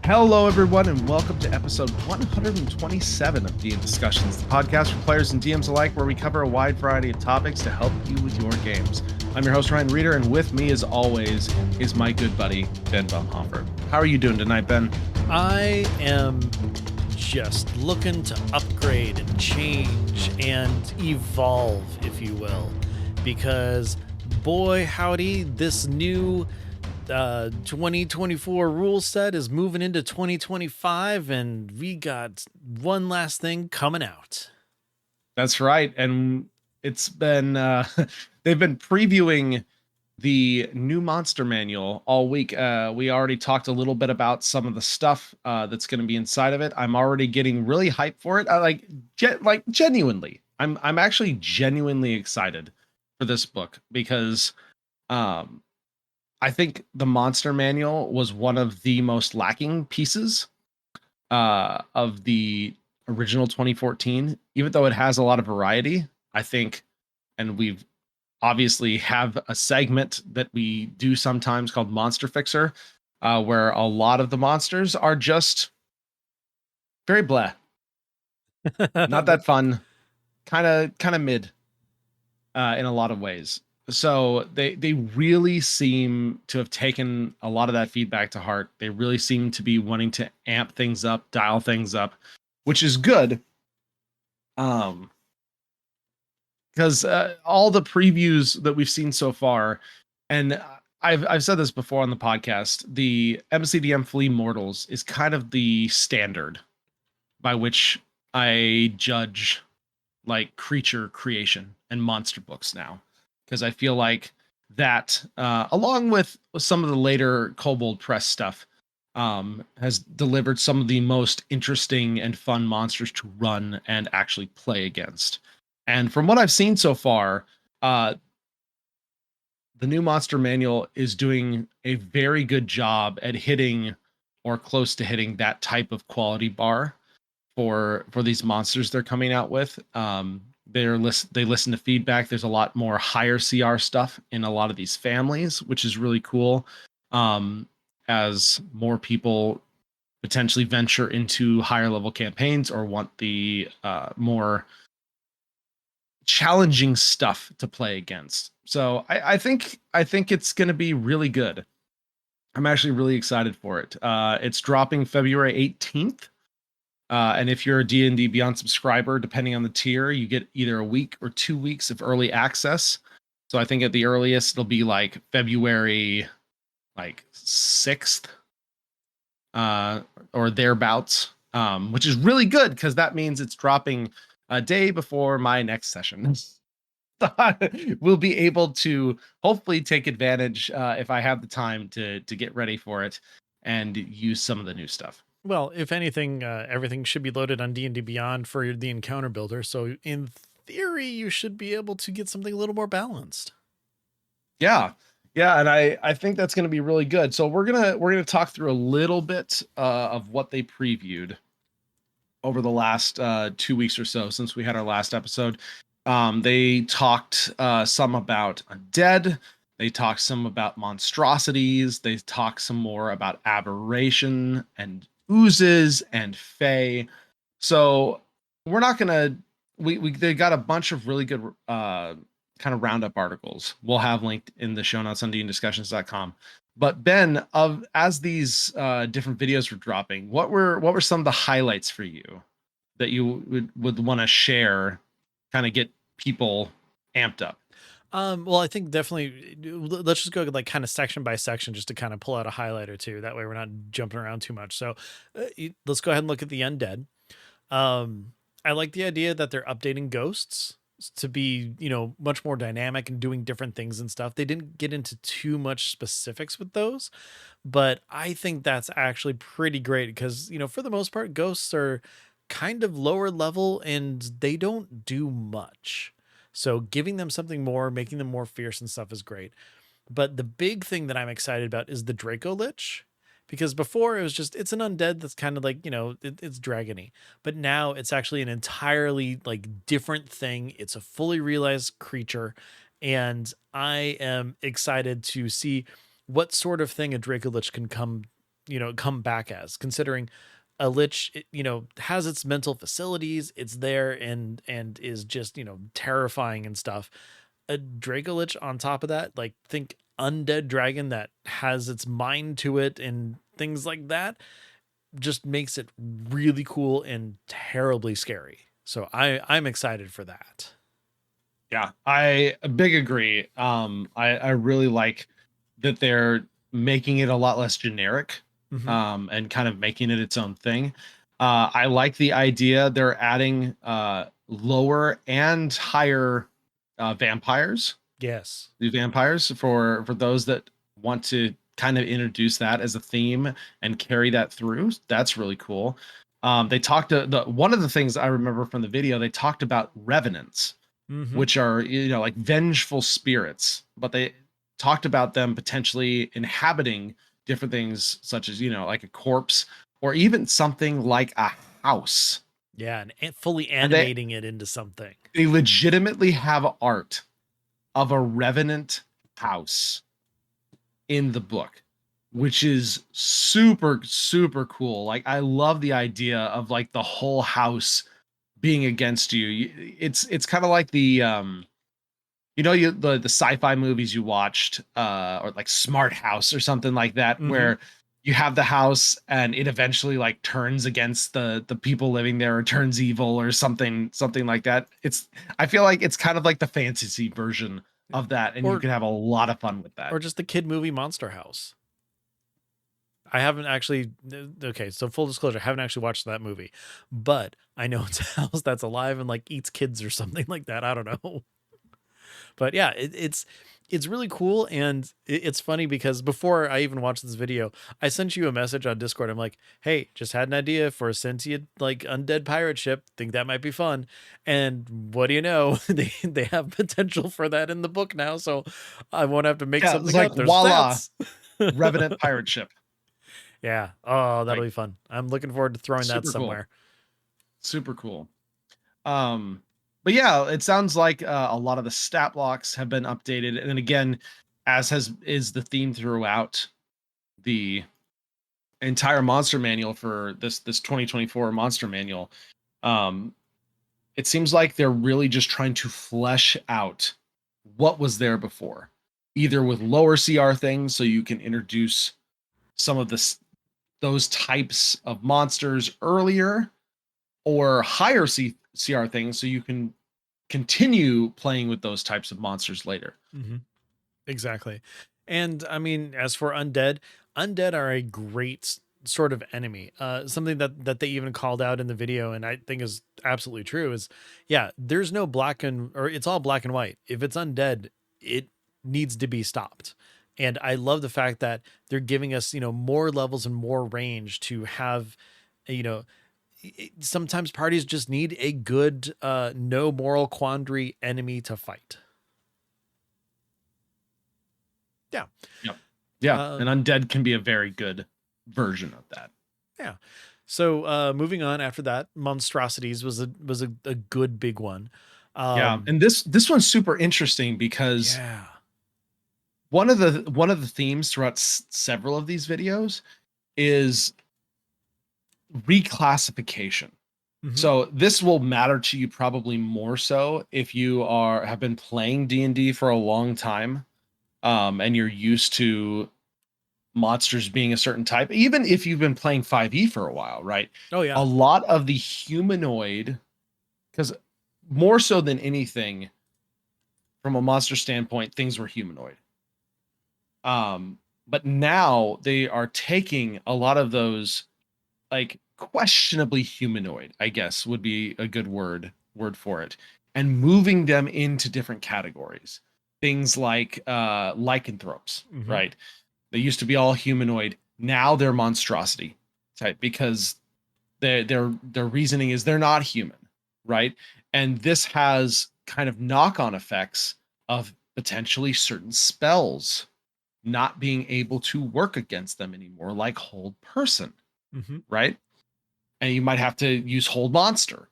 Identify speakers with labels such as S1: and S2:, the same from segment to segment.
S1: Hello, everyone, and welcome to episode 127 of DM Discussions, the podcast for players and DMs alike, where we cover a wide variety of topics to help you with your games. I'm your host, Ryan Reeder, and with me, as always, is my good buddy, Ben Bumhofer. How are you doing tonight, Ben?
S2: I am just looking to upgrade and change and evolve, if you will, because boy, howdy, this new 2024 rule set is moving into 2025, and we got one last thing coming out.
S1: That's right, and it's been they've been previewing the new monster manual all week. We already talked a little bit about some of the stuff that's going to be inside of it. I'm already getting really hyped for it. I genuinely. I'm actually genuinely excited for this book because I think the monster manual was one of the most lacking pieces of the original 2014. Even though it has a lot of variety, I think, and we've obviously have a segment that we do sometimes called Monster Fixer, where a lot of the monsters are just very blah, not that fun, kind of mid in a lot of ways. So they really seem to have taken a lot of that feedback to heart. They really seem to be wanting to amp things up, dial things up, which is good. Because all the previews that we've seen so far, and I've said this before on the podcast, the MCDM Flea Mortals is kind of the standard by which I judge like creature creation and monster books now, because I feel like that, along with some of the later Kobold Press stuff, has delivered some of the most interesting and fun monsters to run and actually play against. And from what I've seen so far, the new monster manual is doing a very good job at hitting or close to hitting that type of quality bar for these monsters they're coming out with. They listen to feedback. There's a lot more higher CR stuff in a lot of these families, which is really cool. As more people potentially venture into higher level campaigns or want the more challenging stuff to play against. So I think it's going to be really good. I'm actually really excited for it. It's dropping February 18th. And if you're a D&D Beyond subscriber, depending on the tier, you get either a week or 2 weeks of early access. So I think at the earliest, it'll be like February 6th or thereabouts, which is really good because that means it's dropping a day before my next session. We'll be able to hopefully take advantage, if I have the time to get ready for it and use some of the new stuff.
S2: Well, if anything, everything should be loaded on D&D Beyond for the encounter builder, so in theory, you should be able to get something a little more balanced.
S1: Yeah. And I think that's going to be really good. So we're gonna talk through a little bit of what they previewed over the last 2 weeks or so since we had our last episode. They talked some about Undead. They talked some about Monstrosities. They talked some more about Aberration and Oozes and Fae. So we're not gonna. They got a bunch of really good kind of roundup articles. We'll have linked in the show notes on dndiscussions.com. But Ben, as these different videos were dropping, what were some of the highlights for you that you would want to share, kind of get people amped up?
S2: Well, I think definitely let's just go like kind of section by section just to kind of pull out a highlight or two. That way we're not jumping around too much. So let's go ahead and look at the Undead. I like the idea that they're updating ghosts to be, much more dynamic and doing different things and stuff. They didn't get into too much specifics with those, but I think that's actually pretty great because, for the most part, ghosts are kind of lower level and they don't do much. So giving them something more, making them more fierce and stuff is great. But the big thing that I'm excited about is the Draco Lich. Because before it was just, it's an undead that's kind of like, it's dragony. But now it's actually an entirely like different thing. It's a fully realized creature. And I am excited to see what sort of thing a Draco Lich can come come back as, considering a lich, has its mental facilities, it's there and is just, terrifying and stuff. A Dracolich on top of that, like think undead dragon that has its mind to it and things like that, just makes it really cool and terribly scary. So I'm excited for that.
S1: Yeah, I a big agree. I really like that they're making it a lot less generic,
S2: Hmm.
S1: and kind of making it its own thing. I like the idea they're adding lower and higher vampires,
S2: Yes.
S1: the vampires for those that want to kind of introduce that as a theme and carry that through. That's really cool. They talked to the one of the things I remember from the video. They talked about revenants,
S2: Hmm.
S1: which are like vengeful spirits, but they talked about them potentially inhabiting different things such as like a corpse or even something like a house.
S2: Yeah, and fully
S1: And they
S2: animating it into something.
S1: they legitimately have art of a revenant house in the book, which is super super cool. Like I love the idea of like the whole house being against you. It's kind of like the the sci-fi movies you watched, or like Smart House or something like that,
S2: Hmm.
S1: where you have the house and it eventually like turns against the people living there or turns evil or something like that. I feel like it's kind of like the fantasy version of that, and you
S2: Or
S1: can have a lot of fun with that.
S2: or just the kid movie Monster House. I haven't actually. Okay, so full disclosure, I haven't actually watched that movie, but I know it's a house that's alive and like eats kids or something like that. I don't know. But yeah, it's really cool, and it's funny because before I even watched this video, I sent you a message on Discord. I'm like, "Hey, just had an idea for a sentient like undead pirate ship. Think that might be fun." And what do you know? They have potential for that in the book now, so I won't have to make
S1: Yeah, it's
S2: something
S1: like
S2: up. There's
S1: voila,
S2: stats.
S1: Revenant pirate ship.
S2: Yeah. Oh, that'll
S1: Like
S2: be fun. I'm looking forward to throwing that
S1: super cool.
S2: somewhere.
S1: Super cool. Um, but yeah, it sounds like a lot of the stat blocks have been updated, and again, as has is the theme throughout the entire monster manual for this 2024 monster manual. Um, it seems like they're really just trying to flesh out what was there before, either with lower CR things, so you can introduce some of those types of monsters earlier, or higher CR things, so you can continue playing with those types of monsters later.
S2: Hmm. Exactly. And I mean, as for undead, undead are a great sort of enemy. Something that they even called out in the video, and I think is absolutely true, is yeah, there's no black and or it's all black and white. If it's undead, it needs to be stopped. And I love the fact that they're giving us, more levels and more range to have, you know, sometimes parties just need a good no moral quandary enemy to fight. Yeah.
S1: Yep. Yeah,
S2: Uh,
S1: and undead can be a very good version of that.
S2: Yeah. So moving on after that, Monstrosities was a good big one.
S1: Yeah,
S2: Um
S1: and this one's super interesting because
S2: yeah.
S1: one of the themes throughout several of these videos is reclassification.
S2: Hmm.
S1: So this will matter to you probably more so if you are have been playing D&D for a long time, and you're used to monsters being a certain type, even if you've been playing 5e for a while, right?
S2: Oh
S1: A
S2: yeah.
S1: lot of the humanoid, because more so than anything, from a monster standpoint, things were humanoid. But now they are taking a lot of those, like questionably humanoid, I guess would be a good word for it, and moving them into different categories. Things like lycanthropes,
S2: Hmm.
S1: right? They used to be all humanoid. Now they're monstrosity type because their reasoning is they're not human, right? And this has kind of knock-on effects of potentially certain spells not being able to work against them anymore, like hold person,
S2: Hmm.
S1: right? And you might have to use hold monster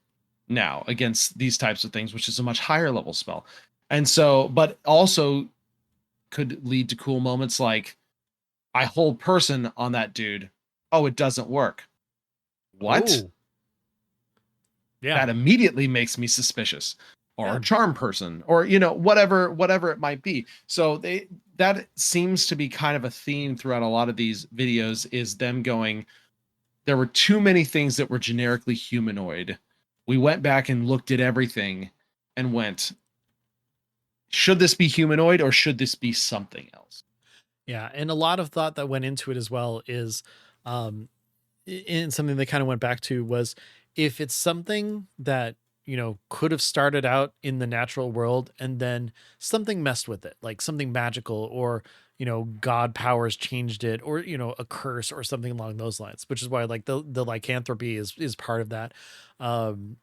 S1: now against these types of things, which is a much higher level spell. And so, but also could lead to cool moments like I hold person on that dude, oh, it doesn't work. What?
S2: Oh, yeah.
S1: That immediately makes me suspicious, or
S2: Yeah.
S1: a charm person, or whatever it might be. So that seems to be kind of a theme throughout a lot of these videos, is them going, there were too many things that were generically humanoid. We went back and looked at everything and went, should this be humanoid or should this be something else?
S2: Yeah. And a lot of thought that went into it as well is, um, and something they kind of went back to was, if it's something that, could have started out in the natural world and then something messed with it, like something magical, or, God powers changed it, or, a curse or something along those lines, which is why like the lycanthropy is part of that.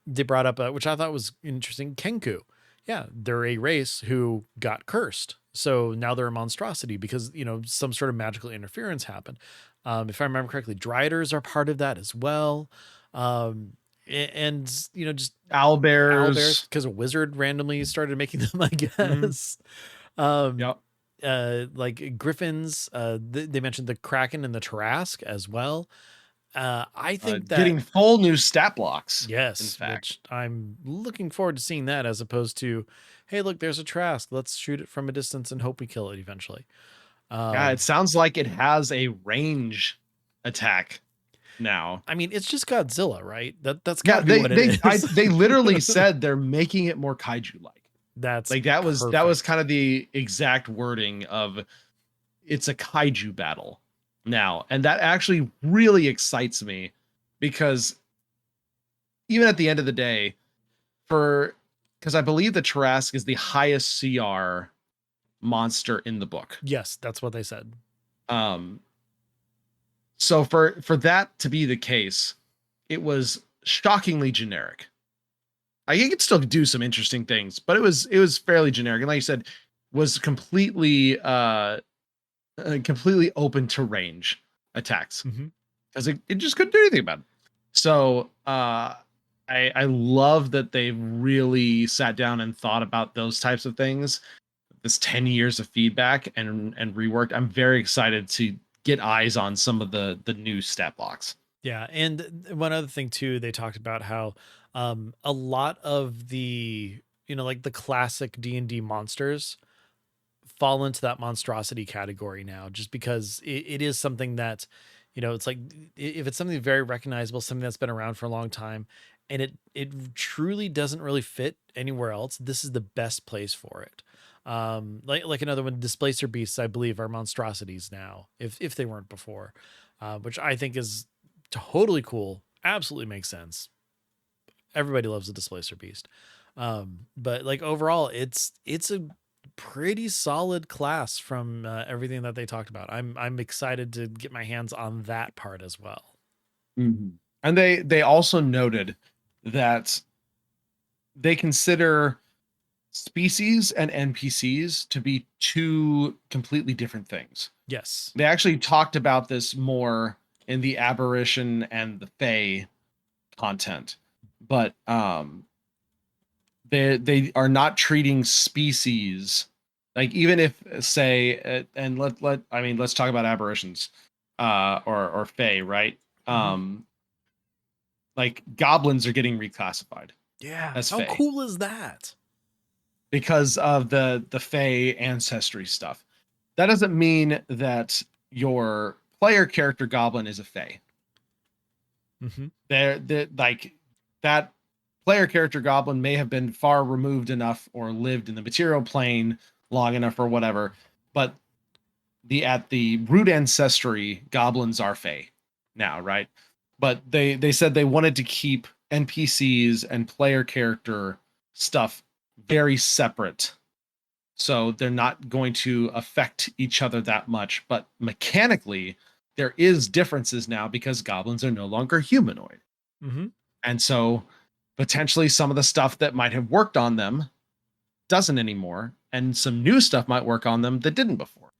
S2: They brought up, which I thought was interesting, Kenku. Yeah, they're a race who got cursed. So now they're a monstrosity because, some sort of magical interference happened. If I remember correctly, Driders are part of that as well. And just owlbears,
S1: Owlbears.
S2: because a wizard randomly started making them, I
S1: Mm,
S2: guess. Um,
S1: yep.
S2: like griffins, they mentioned the Kraken and the Tarask as well. I think that,
S1: Getting full new stat blocks, in
S2: yes,
S1: fact.
S2: which I'm looking forward to seeing that, as opposed to, hey, look, there's a Trask. Let's shoot it from a distance and hope we kill it eventually.
S1: Yeah, it
S2: Um,
S1: sounds like it has a range attack now.
S2: I mean, it's just Godzilla, right? That's got
S1: Yeah,
S2: to be what it is.
S1: they literally said they're making it more kaiju like.
S2: That's
S1: Like that was
S2: perfect.
S1: kind of the exact wording of, it's a kaiju battle now. And that actually really excites me, because even at the end of the day, for because I believe the Tarask is the highest CR monster in the book.
S2: Yes, that's what they said.
S1: Um so for that to be the case, it was shockingly generic. I think it could still do some interesting things, but it was fairly generic. And like you said, was completely open to range attacks,
S2: Hmm.
S1: because it just couldn't do anything about it. So I love that they really sat down and thought about those types of things. This 10 years of feedback and reworked. I'm very excited to get eyes on some of the new stat blocks.
S2: Yeah, and one other thing too, they talked about how, a lot of the, like the classic D&D monsters fall into that monstrosity category now, just because it is something that, it's like, if it's something very recognizable, something that's been around for a long time, and it truly doesn't really fit anywhere else, this is the best place for it. Like another one, displacer beasts, I believe, are monstrosities now, if they weren't before, which I think is totally cool. Absolutely makes sense. Everybody loves a displacer beast. But like overall, it's a pretty solid class from, everything that they talked about. I'm excited to get my hands on that part as well.
S1: Mhm. And they also noted that they consider species and NPCs to be two completely different things.
S2: Yes.
S1: They actually talked about this more in the Aberration and the Fae content, but they are not treating species, like, even if, say, and let I mean, let's talk about Aberrations, or Fae, right?
S2: Hmm.
S1: Um, like goblins are getting reclassified
S2: Yeah.
S1: as
S2: How
S1: Fae
S2: cool is that?
S1: because of the Fae ancestry stuff. That doesn't mean that your player character goblin is a Fae.
S2: Hmm.
S1: They're like, that player character goblin may have been far removed enough or lived in the material plane long enough or whatever, but at the root ancestry, goblins are Fae now, right? But they said they wanted to keep NPCs and player character stuff very separate, so they're not going to affect each other that much. But mechanically, there is differences now because goblins are no longer humanoid,
S2: Hmm.
S1: and so potentially some of the stuff that might have worked on them doesn't anymore, and some new stuff might work on them that didn't before.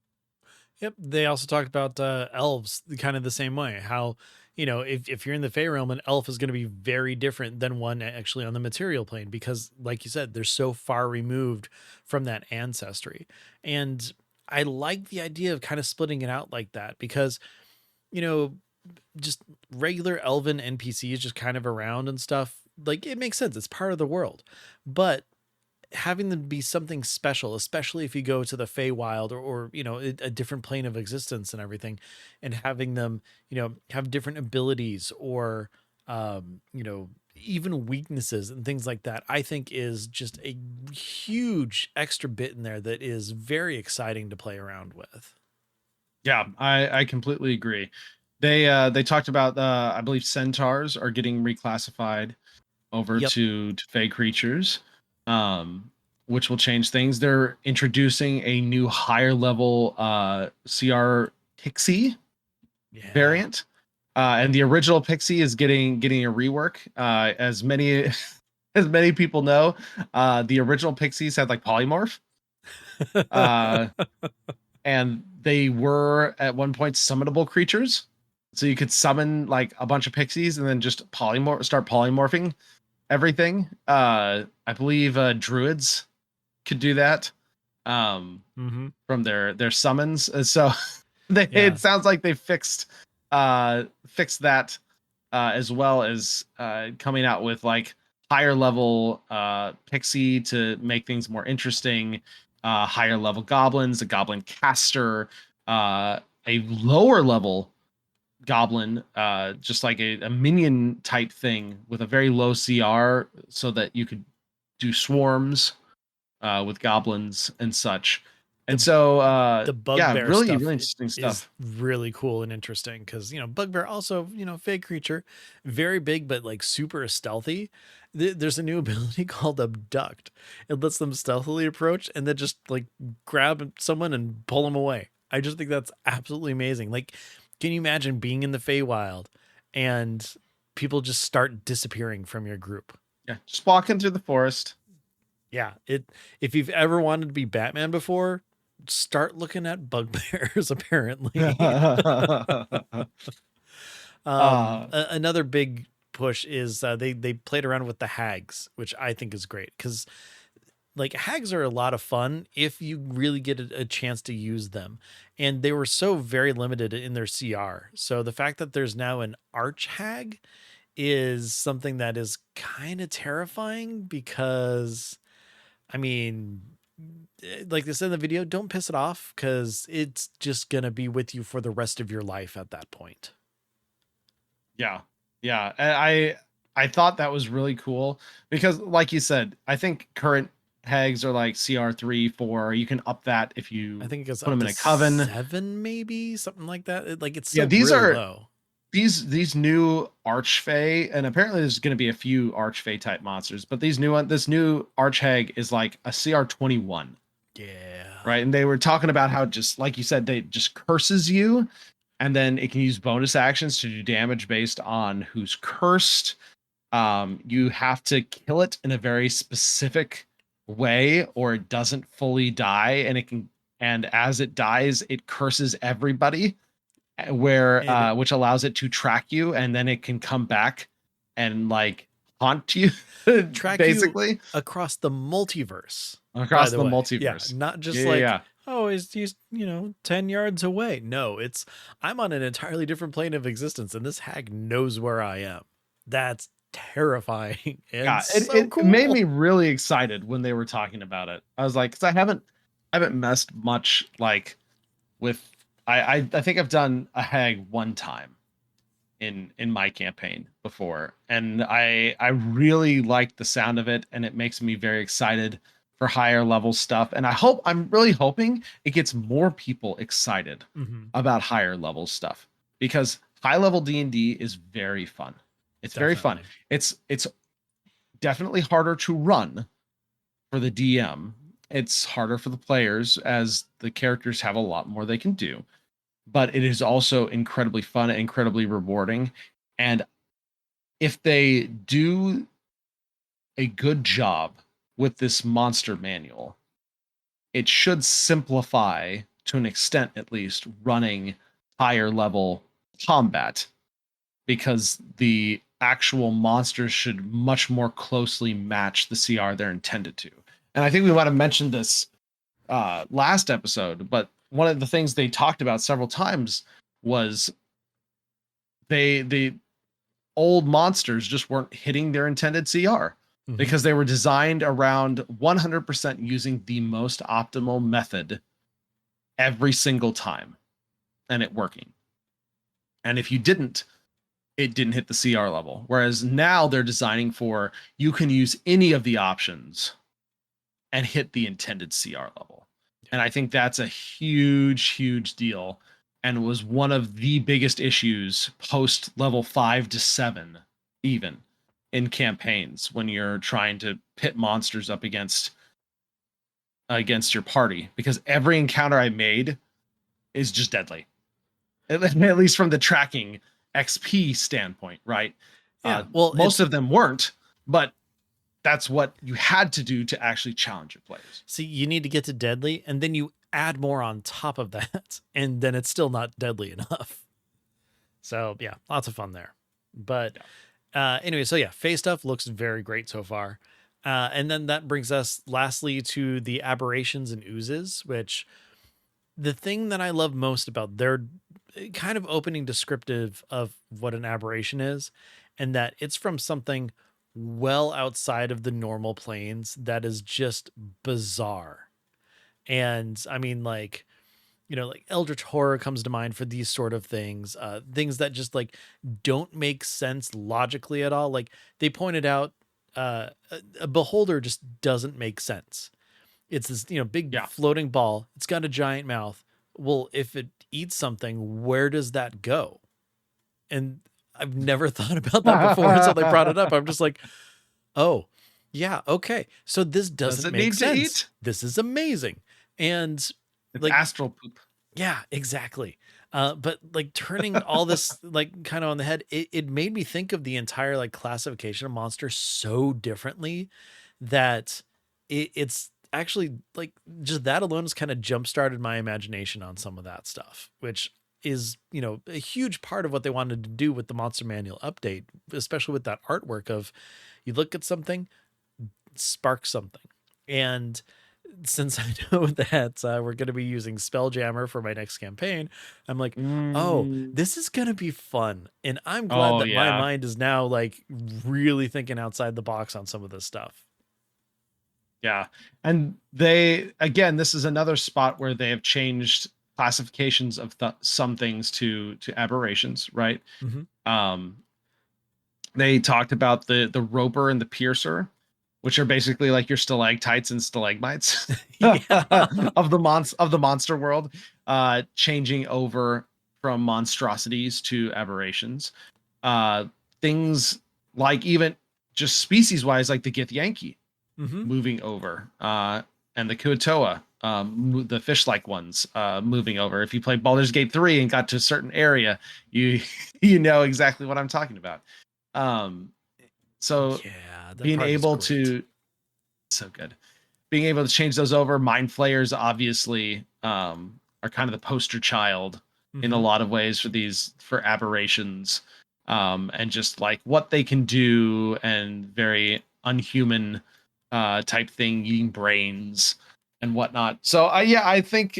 S2: Yep. They also talked about, elves kind of the same way. How, if you're in the Fey realm, an elf is going to be very different than one actually on the material plane, because, like you said, they're so far removed from that ancestry. And I like the idea of kind of splitting it out like that, because, you know, just regular elven NPCs just kind of around and stuff, like it makes sense. It's part of the world. But having them be something special, especially if you go to the Feywild or you know, a different plane of existence and everything, and having them, you know, have different abilities or you know, even weaknesses and things like that, I think is just a huge extra bit in there that is very exciting to play around with.
S1: Yeah, I completely agree. They talked about I believe centaurs are getting reclassified over
S2: Yep.
S1: to Fey creatures, which will change things. They're introducing a new higher level CR Pixie
S2: Yeah.
S1: variant. And the original Pixie is getting a rework. As many as many people know, the original Pixies had like polymorph. Uh, and they were at one point summonable creatures. So you could summon like a bunch of pixies and then just start polymorphing everything. I believe druids could do that
S2: Mm-hmm.
S1: from their summons. So
S2: Yeah.
S1: it sounds like they fixed that as well as coming out with like higher level pixie to make things more interesting, higher level goblins, a goblin caster, a lower level goblin, just like a minion type thing with a very low CR so that you could do swarms with goblins and such. And
S2: The
S1: so
S2: the
S1: yeah,
S2: bugbear
S1: really
S2: stuff
S1: really interesting
S2: is
S1: stuff.
S2: really cool and interesting because, you know, bugbear also, you know, fey creature, very big but like super stealthy. There's a new ability called abduct. It lets them stealthily approach and then just like grab someone and pull them away. I just think that's absolutely amazing. Like, can you imagine being in the Feywild and people just start disappearing from your group?
S1: Yeah, just walking through the forest.
S2: Yeah, it, if you've ever wanted to be Batman before, start looking at bugbears apparently.
S1: uh
S2: Another big push is they played around with the hags, which I think is great because like hags are a lot of fun if you really get a chance to use them, and they were so very limited in their CR. So the fact that there's now an arch hag is something that is kind of terrifying because, I mean, like they said in the video, don't piss it off because it's just gonna be with you for the rest of your life at that point.
S1: Yeah. Yeah. And I thought that was really cool because like you said, I think current hags are like CR3, 4. You can up that if
S2: I
S1: you
S2: think it goes
S1: put
S2: up
S1: them in
S2: to
S1: a coven.
S2: 7, maybe something like that. Like it's
S1: Yeah,
S2: still
S1: these
S2: really
S1: are
S2: low.
S1: these new archfey, and apparently there's going to be a few archfey type monsters, but this new archhag is like a CR21,
S2: Yeah.
S1: right? And they were talking about how, just like you said, they just curses you, and then it can use bonus actions to do damage based on who's cursed. You have to kill it in a very specific way or it doesn't fully die, and as it dies it curses everybody, where
S2: And
S1: which allows it to track you, and then it can come back and like haunt you
S2: track you
S1: basically
S2: across the multiverse, by
S1: across
S2: the
S1: the
S2: way. Yeah,
S1: multiverse.
S2: not
S1: Yeah,
S2: just
S1: yeah,
S2: like,
S1: yeah.
S2: oh, he's, you know, 10 yards away. No, it's, I'm on an entirely different plane of existence and this hag knows where I am. That's terrifying and
S1: Yeah,
S2: so
S1: it made
S2: cool.
S1: me really excited when they were talking about it. I was like, because I haven't messed much like with I think I've done a hag one time in my campaign before, and I really like the sound of it, and it makes me very excited for higher level stuff. And I'm really hoping it gets more people excited
S2: Mhm.
S1: about higher level stuff, because high level D&D is very fun. It's very fun.
S2: Definitely.
S1: It's definitely harder to run for the DM. It's harder for the players as the characters have a lot more they can do, but it is also incredibly fun and incredibly rewarding. And if they do a good job with this monster manual, it should simplify, to an extent at least, running higher level combat, because the actual monsters should much more closely match the CR they're intended to. And I think we might have mentioned this last episode, but one of the things they talked about several times was the old monsters just weren't hitting their intended CR
S2: Mhm.
S1: because they were designed around 100% using the most optimal method every single time and it working. And if you didn't, it didn't hit the CR level. Whereas now they're designing for you can use any of the options and hit the intended CR level. And I think that's a huge, huge deal and was one of the biggest issues post level 5 to 7, even in campaigns when you're trying to pit monsters up against your party, because every encounter I made is just deadly. At least from the tracking XP standpoint, right?
S2: Yeah. Well,
S1: Most of them weren't, but that's what you had to do to actually challenge your players.
S2: see, you need to get to deadly, and then you add more on top of that, and then it's still not deadly enough. So yeah, lots of fun there. But anyway, so yeah, Fey stuff looks very great so far. And then that brings us lastly to the aberrations and oozes, which the thing that I love most about their kind of opening descriptive of what an aberration is, and that it's from something well outside of the normal planes that is just bizarre. And I mean, like, like eldritch horror comes to mind for these sort of things, things that just like don't make sense logically at all. Like they pointed out, a beholder just doesn't make sense. It's this, big
S1: Yeah.
S2: floating ball. It's got a giant mouth. Well, if it eats something, where does that go? And I've never thought about that before until they brought it up. I'm just like, oh, yeah, okay. So this
S1: Does
S2: doesn't
S1: it
S2: make
S1: need to
S2: sense.
S1: eat?
S2: This is amazing. And
S1: It's
S2: like,
S1: astral poop.
S2: yeah, exactly. But like turning all this like kind of on the head, it made me think of the entire like classification of monsters so differently that it's actually like just that alone has kind of jump started my imagination on some of that stuff, which is, a huge part of what they wanted to do with the Monster Manual update, especially with that artwork of you look at something, spark something. And since I know that we're going to be using Spelljammer for my next campaign, I'm like, oh,
S1: Mm.
S2: this is going to be fun. And I'm glad
S1: Oh
S2: that my
S1: yeah.
S2: mind is now like really thinking outside the box on some of this stuff.
S1: Yeah. And they, again, this is another spot where they have changed classifications of some things to aberrations, right?
S2: Mm-hmm.
S1: Um they talked about the roper and the piercer, which are basically like your stalactites and stalagmites
S2: Yeah.
S1: of the monster world, changing over from monstrosities to aberrations. Uh Things like even just species wise, like the Githyanki
S2: Mm-hmm.
S1: moving over, and the Kuatoa, the fish-like ones, moving over. If you played Baldur's Gate 3 and got to a certain area, you you know exactly what I'm talking about. Um, so
S2: Yeah, that
S1: being
S2: part is
S1: able
S2: great.
S1: to so good. Being able to change those over, mind flayers obviously are kind of the poster child in a
S2: Mm-hmm.
S1: lot of ways for aberrations, and just like what they can do, and very unhuman type thing, eating brains and whatnot. So I think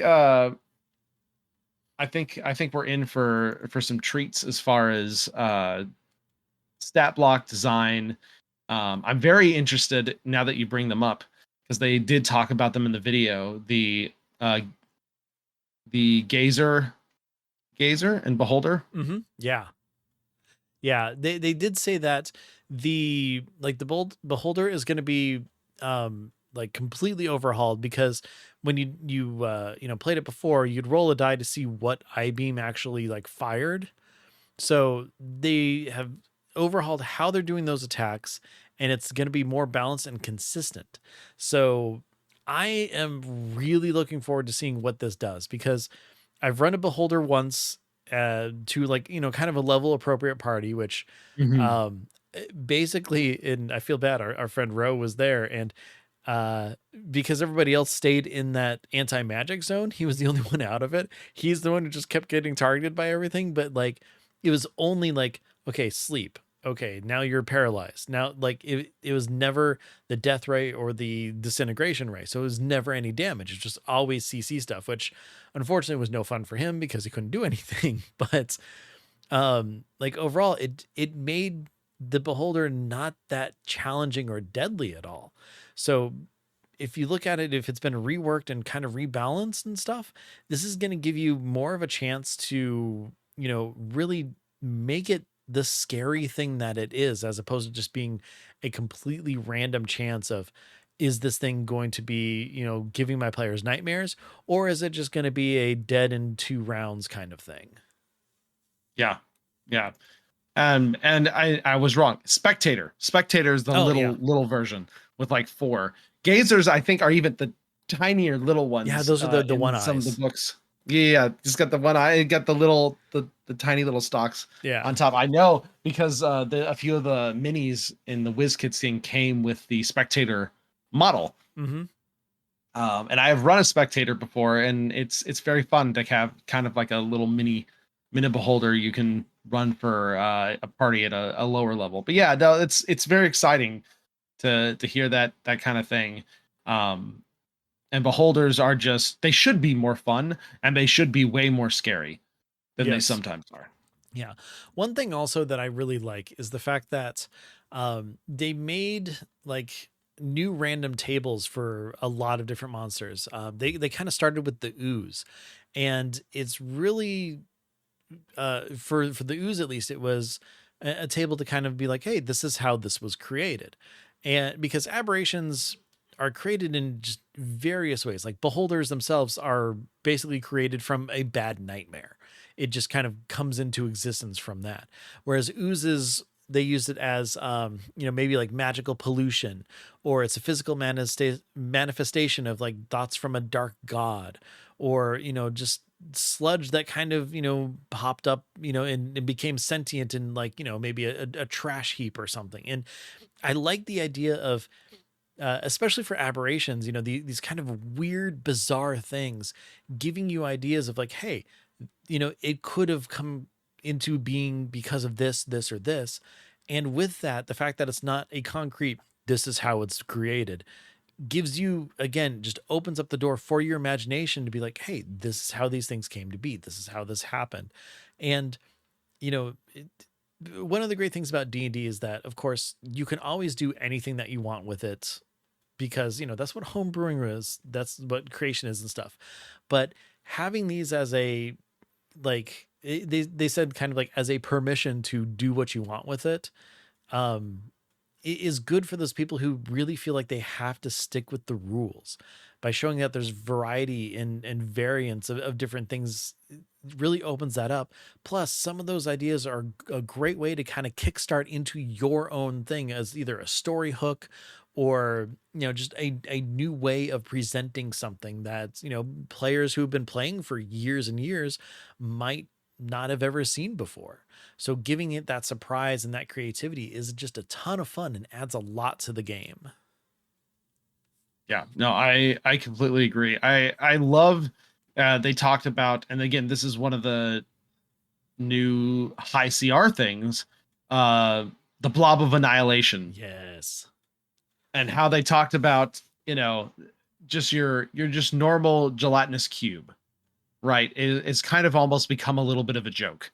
S1: we're in for some treats as far as stat block design. I'm very interested now that you bring them up, because they did talk about them in the video. Uh, the gazer and beholder.
S2: Mm-hmm. Yeah. Yeah. They did say that the like the bold beholder is going to be like completely overhauled, because when you played it before, you'd roll a die to see what I beam actually like fired. So they have overhauled how they're doing those attacks, and it's going to be more balanced and consistent. So I am really looking forward to seeing what this does, because I've run a beholder once to like, kind of a level appropriate party, which
S1: Mhm.
S2: basically, and I feel bad, our friend Ro was there, and uh because everybody else stayed in that anti-magic zone, he was the only one out of it. He's the one who just kept getting targeted by everything, but like it was only like, okay, sleep, okay, now you're paralyzed, now like it was never the death ray or the disintegration ray, so it was never any damage. It's just always CC stuff, which unfortunately was no fun for him because he couldn't do anything. But Like overall, it made the beholder not that challenging or deadly at all. So if you look at it, if it's been reworked and kind of rebalanced and stuff, this is going to give you more of a chance to, really make it the scary thing that it is, as opposed to just being a completely random chance of, is this thing going to be, giving my players nightmares, or is it just going to be a dead in 2 rounds kind of thing?
S1: Yeah. Yeah. And I was wrong. Spectator is the
S2: Oh yeah.
S1: little version with like 4. Gazers, I think, are even the tinier little
S2: Yeah,
S1: ones
S2: those are the
S1: in
S2: one
S1: some of the
S2: eyes.
S1: books. Yeah, just got the one eye, got the little the tiny little stalks
S2: Yeah.
S1: on top. I know because a few of the minis in the WizKids thing came with the Spectator model.
S2: Mm-hmm.
S1: And I have run a Spectator before, and it's very fun to have kind of like a little mini beholder you can run for a party at a lower level. But yeah, no, it's very exciting to hear that kind of thing. Um, and beholders are just, they should be more fun, and they should be way more scary than they
S2: Yes.
S1: sometimes are.
S2: Yeah. One thing also that I really like is the fact that they made like new random tables for a lot of different monsters. They kind of started with the ooze, and it's really for the ooze at least, it was a table to kind of be like, hey, this is how this was created, and because aberrations are created in just various ways, like beholders themselves are basically created from a bad nightmare. It just kind of comes into existence from that, whereas oozes, they used it as maybe like magical pollution, or it's a physical manifestation of like thoughts from a dark god, or just sludge that kind of popped up and became sentient in like maybe a trash heap or something. And I like the idea of especially for aberrations, these kind of weird bizarre things, giving you ideas of like, hey, it could have come into being because of this or this. And with that, the fact that it's not a concrete, this is how it's created, gives you, again, just opens up the door for your imagination to be like, hey, this is how these things came to be, this is how this happened. And you know it, one of the great things about D&D is that, of course, you can always do anything that you want with it, because that's what home brewing is, that's what creation is and stuff. But having these as a, like, they said kind of like as a permission to do what you want with it, um is good for those people who really feel like they have to stick with the rules. By showing that there's variety and variance of different things, really opens that up. Plus, some of those ideas are a great way to kind of kickstart into your own thing as either a story hook, or just a new way of presenting something that players who've been playing for years and years might not have ever seen before. So giving it that surprise and that creativity is just a ton of fun and adds a lot to the game.
S1: Yeah, no, I completely agree. I love they talked about, and again, this is one of the new high CR things, uh the blob of annihilation,
S2: Yes.
S1: and how they talked about, just your just normal gelatinous cube, right? It's kind of almost become a little bit of a joke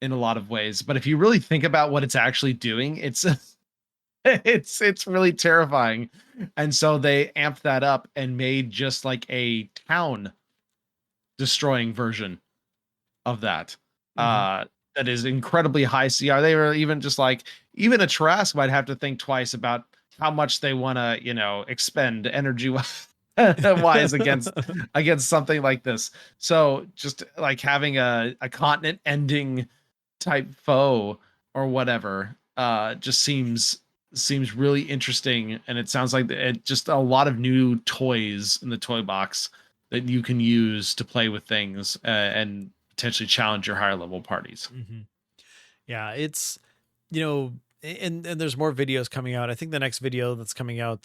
S1: in a lot of ways. But if you really think about what it's actually doing, it's it's really terrifying. And so they amped that up and made just like a town destroying version of that.
S2: Hmm.
S1: Uh that is incredibly high CR. They were even just like, even a Trask might have to think twice about how much they want to, expend energy wise against something like this. So just like having a continent ending type foe or whatever just seems really interesting, and it sounds like just a lot of new toys in the toy box that you can use to play with things and potentially challenge your higher level parties.
S2: Hmm. Yeah, it's you know, and there's more videos coming out. I think the next video that's coming out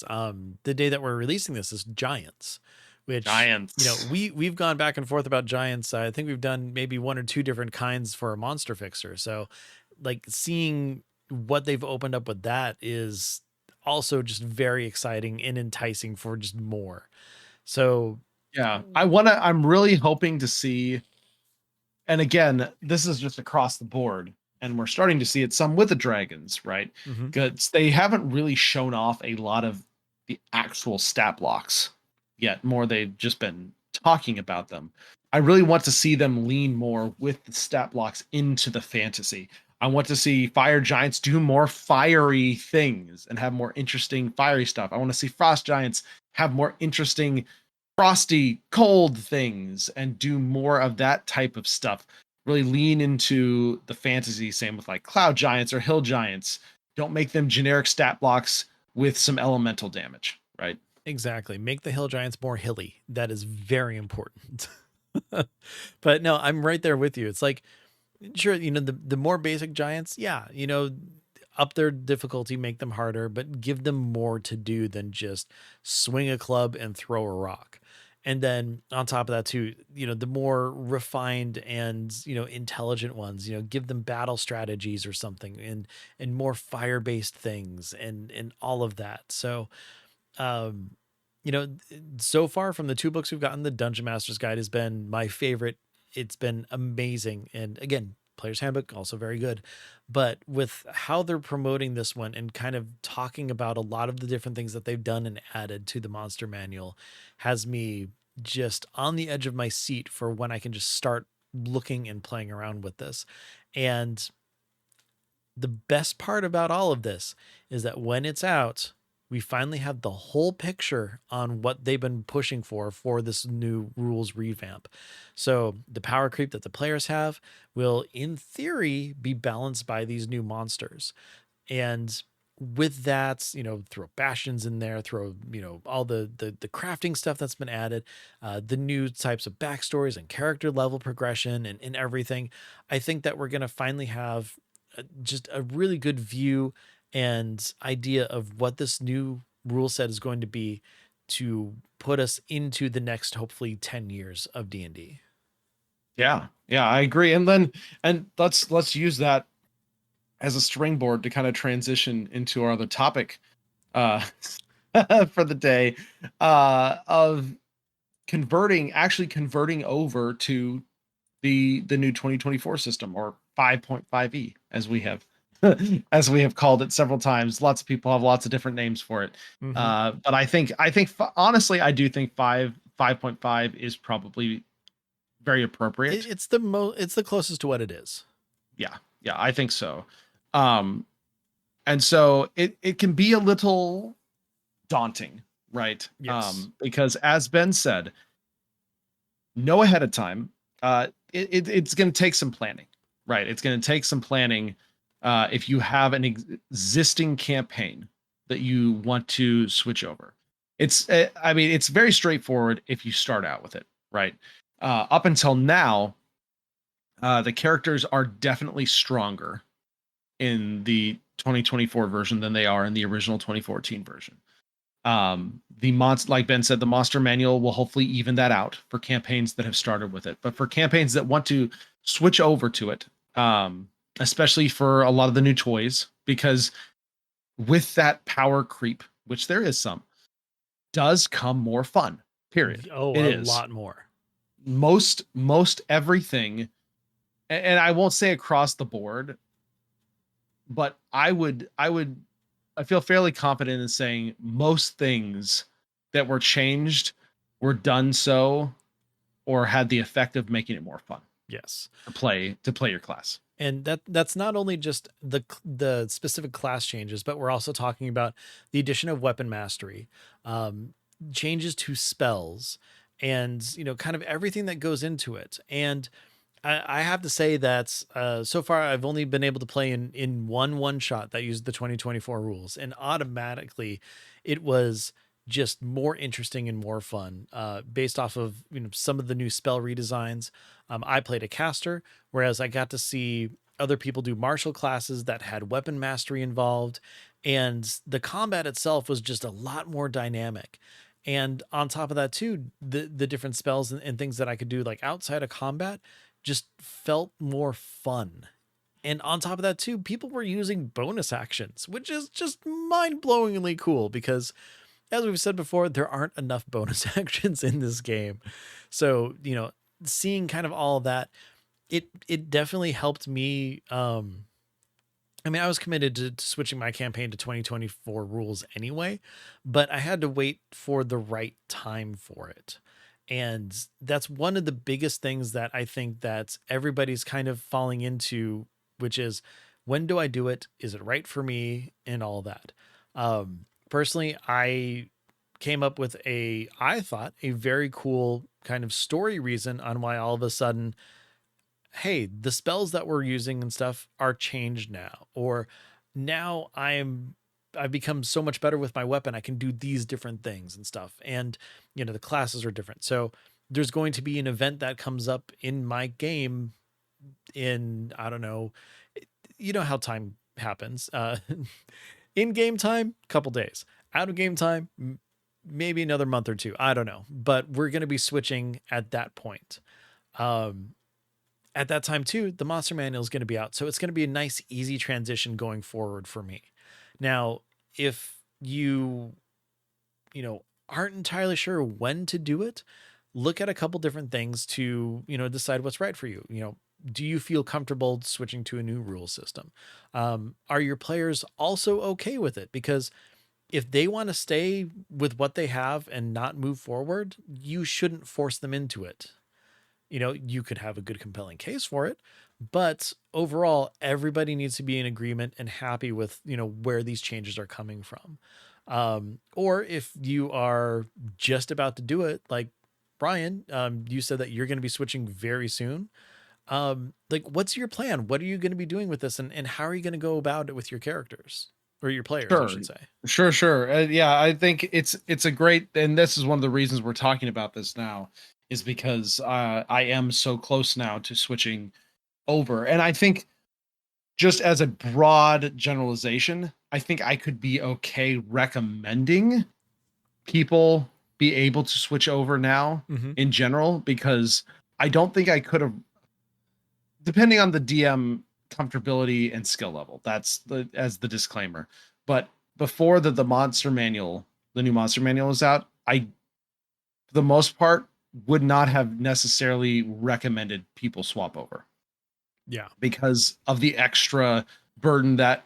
S2: the day that we're releasing this is giants, which
S1: Giants.
S2: we've gone back and forth about giants. I think we've done maybe one or two different kinds for a monster fixer. So like seeing what they've opened up with that is also just very exciting and enticing for just more. So
S1: Yeah, I'm really hoping to see And again, this is just across the board, and we're starting to see it some with the dragons, right?
S2: Mm-hmm.
S1: Because they haven't really shown off a lot of the actual stat blocks yet. More they've just been talking about them. I really want to see them lean more with the stat blocks into the fantasy. I want to see fire giants do more fiery things and have more interesting fiery stuff. I want to see frost giants have more interesting frosty, cold things and do more of that type of stuff. Really lean into the fantasy, same with like cloud giants or hill giants. Don't make them generic stat blocks with some elemental damage, right?
S2: Exactly. Make the hill giants more hilly. That is very important. But no, I'm right there with you. It's like, sure, the more basic giants, yeah, up their difficulty, make them harder, but give them more to do than just swing a club and throw a rock. And then on top of that too, the more refined and, intelligent ones, give them battle strategies or something, and more fire-based things and all of that. So um you know so far from the two books we've gotten, the Dungeon Master's Guide has been my favorite. It's been amazing, and again, Player's Handbook also very good. But with how they're promoting this one and kind of talking about a lot of the different things that they've done and added to the monster manual has me just on the edge of my seat for when I can just start looking and playing around with this. And the best part about all of this is that when it's out, we finally have the whole picture on what they've been pushing for this new rules revamp. So the power creep that the players have will, in theory, be balanced by these new monsters. And with that, throw bastions in there, throw, all the crafting stuff that's been added, the new types of backstories and character level progression and everything. I think that we're going to finally have just a really good view and idea of what this new rule set is going to be to put us into the next, hopefully 10 years of D&D.
S1: Yeah, yeah, I agree. And let's use that as a springboard to kind of transition into our other topic uh for the day of actually converting over to the new 2024 system, or 5.5e, as we have as we have called it several times. Lots of people have lots of different names for it.
S2: Mm-hmm.
S1: But I think honestly, I do think 5.5 is probably very appropriate.
S2: It's the closest to what it is.
S1: Yeah, yeah, I think so. Um, and so it can be a little daunting, right?
S2: Yes.
S1: Because as Ben said, know ahead of time. It's going to take some planning, right? It's going to take some planning. If you have an existing campaign that you want to switch over, I mean, it's very straightforward if you start out with it, right? Up until now, the characters are definitely stronger in the 2024 version than they are in the original 2014 version. The monster, like Ben said, the monster manual will hopefully even that out for campaigns that have started with it. But for campaigns that want to switch over to it, especially for a lot of the new toys, because with that power creep, which there is some, does come more fun. Period.
S2: Oh,
S1: It
S2: a
S1: is
S2: lot more.
S1: most everything, and I won't say across the board, but I feel fairly confident in saying most things that were changed were done so or had the effect of making it more fun
S2: Yes.
S1: to play your class.
S2: And that's not only just the specific class changes, but we're also talking about the addition of weapon mastery, um, changes to spells, and kind of everything that goes into it. And I have to say that so far I've only been able to play in one shot that used the 2024 rules, and automatically it was just more interesting and more fun based off of some of the new spell redesigns. I played a caster, whereas I got to see other people do martial classes that had weapon mastery involved, and the combat itself was just a lot more dynamic. And on top of that too, the different spells and things that I could do like outside of combat just felt more fun. And on top of that too, people were using bonus actions, which is just mind-blowingly cool because as we've said before, there aren't enough bonus actions in this game. So, seeing kind of all of that, it definitely helped me. I mean, I was committed to switching my campaign to 2024 rules anyway, but I had to wait for the right time for it. And that's one of the biggest things that I think that everybody's kind of falling into, which is, when do I do it? Is it right for me? And all that. Personally, I came up with I thought, a very cool kind of story reason on why all of a sudden, hey, the spells that we're using and stuff are changed now, or now I've become so much better with my weapon. I can do these different things and stuff. And, the classes are different. So there's going to be an event that comes up in my game in, I don't know, you know how time happens. In game time, couple days. Out of game time, maybe another month or two. I don't know. But we're going to be switching at that point. At that time too, the monster manual is going to be out. So it's going to be a nice, easy transition going forward for me. Now, if aren't entirely sure when to do it, look at a couple different things to, decide what's right for you. Do you feel comfortable switching to a new rule system? Are your players also okay with it? Because if they want to stay with what they have and not move forward, you shouldn't force them into it. You could have a good, compelling case for it, but overall, everybody needs to be in agreement and happy with, where these changes are coming from. Or if you are just about to do it, like Brian, you said that you're going to be switching very soon. Like, what's your plan? What are you going to be doing with this? And how are you going to go about it with your characters, or your players, I
S1: Sure,
S2: should say?
S1: sure. Yeah, I think it's a great, and this is one of the reasons we're talking about this now, is because I am so close now to switching over, and I think, just as a broad generalization, I think I could be okay recommending people be able to switch over now
S2: Mm-hmm.
S1: in general, because I don't think I could have, depending on the DM comfortability and skill level. That's as the disclaimer. But before the monster manual, the new monster manual is out, I, for the most part, would not have necessarily recommended people swap over,
S2: Yeah.
S1: because of the extra burden that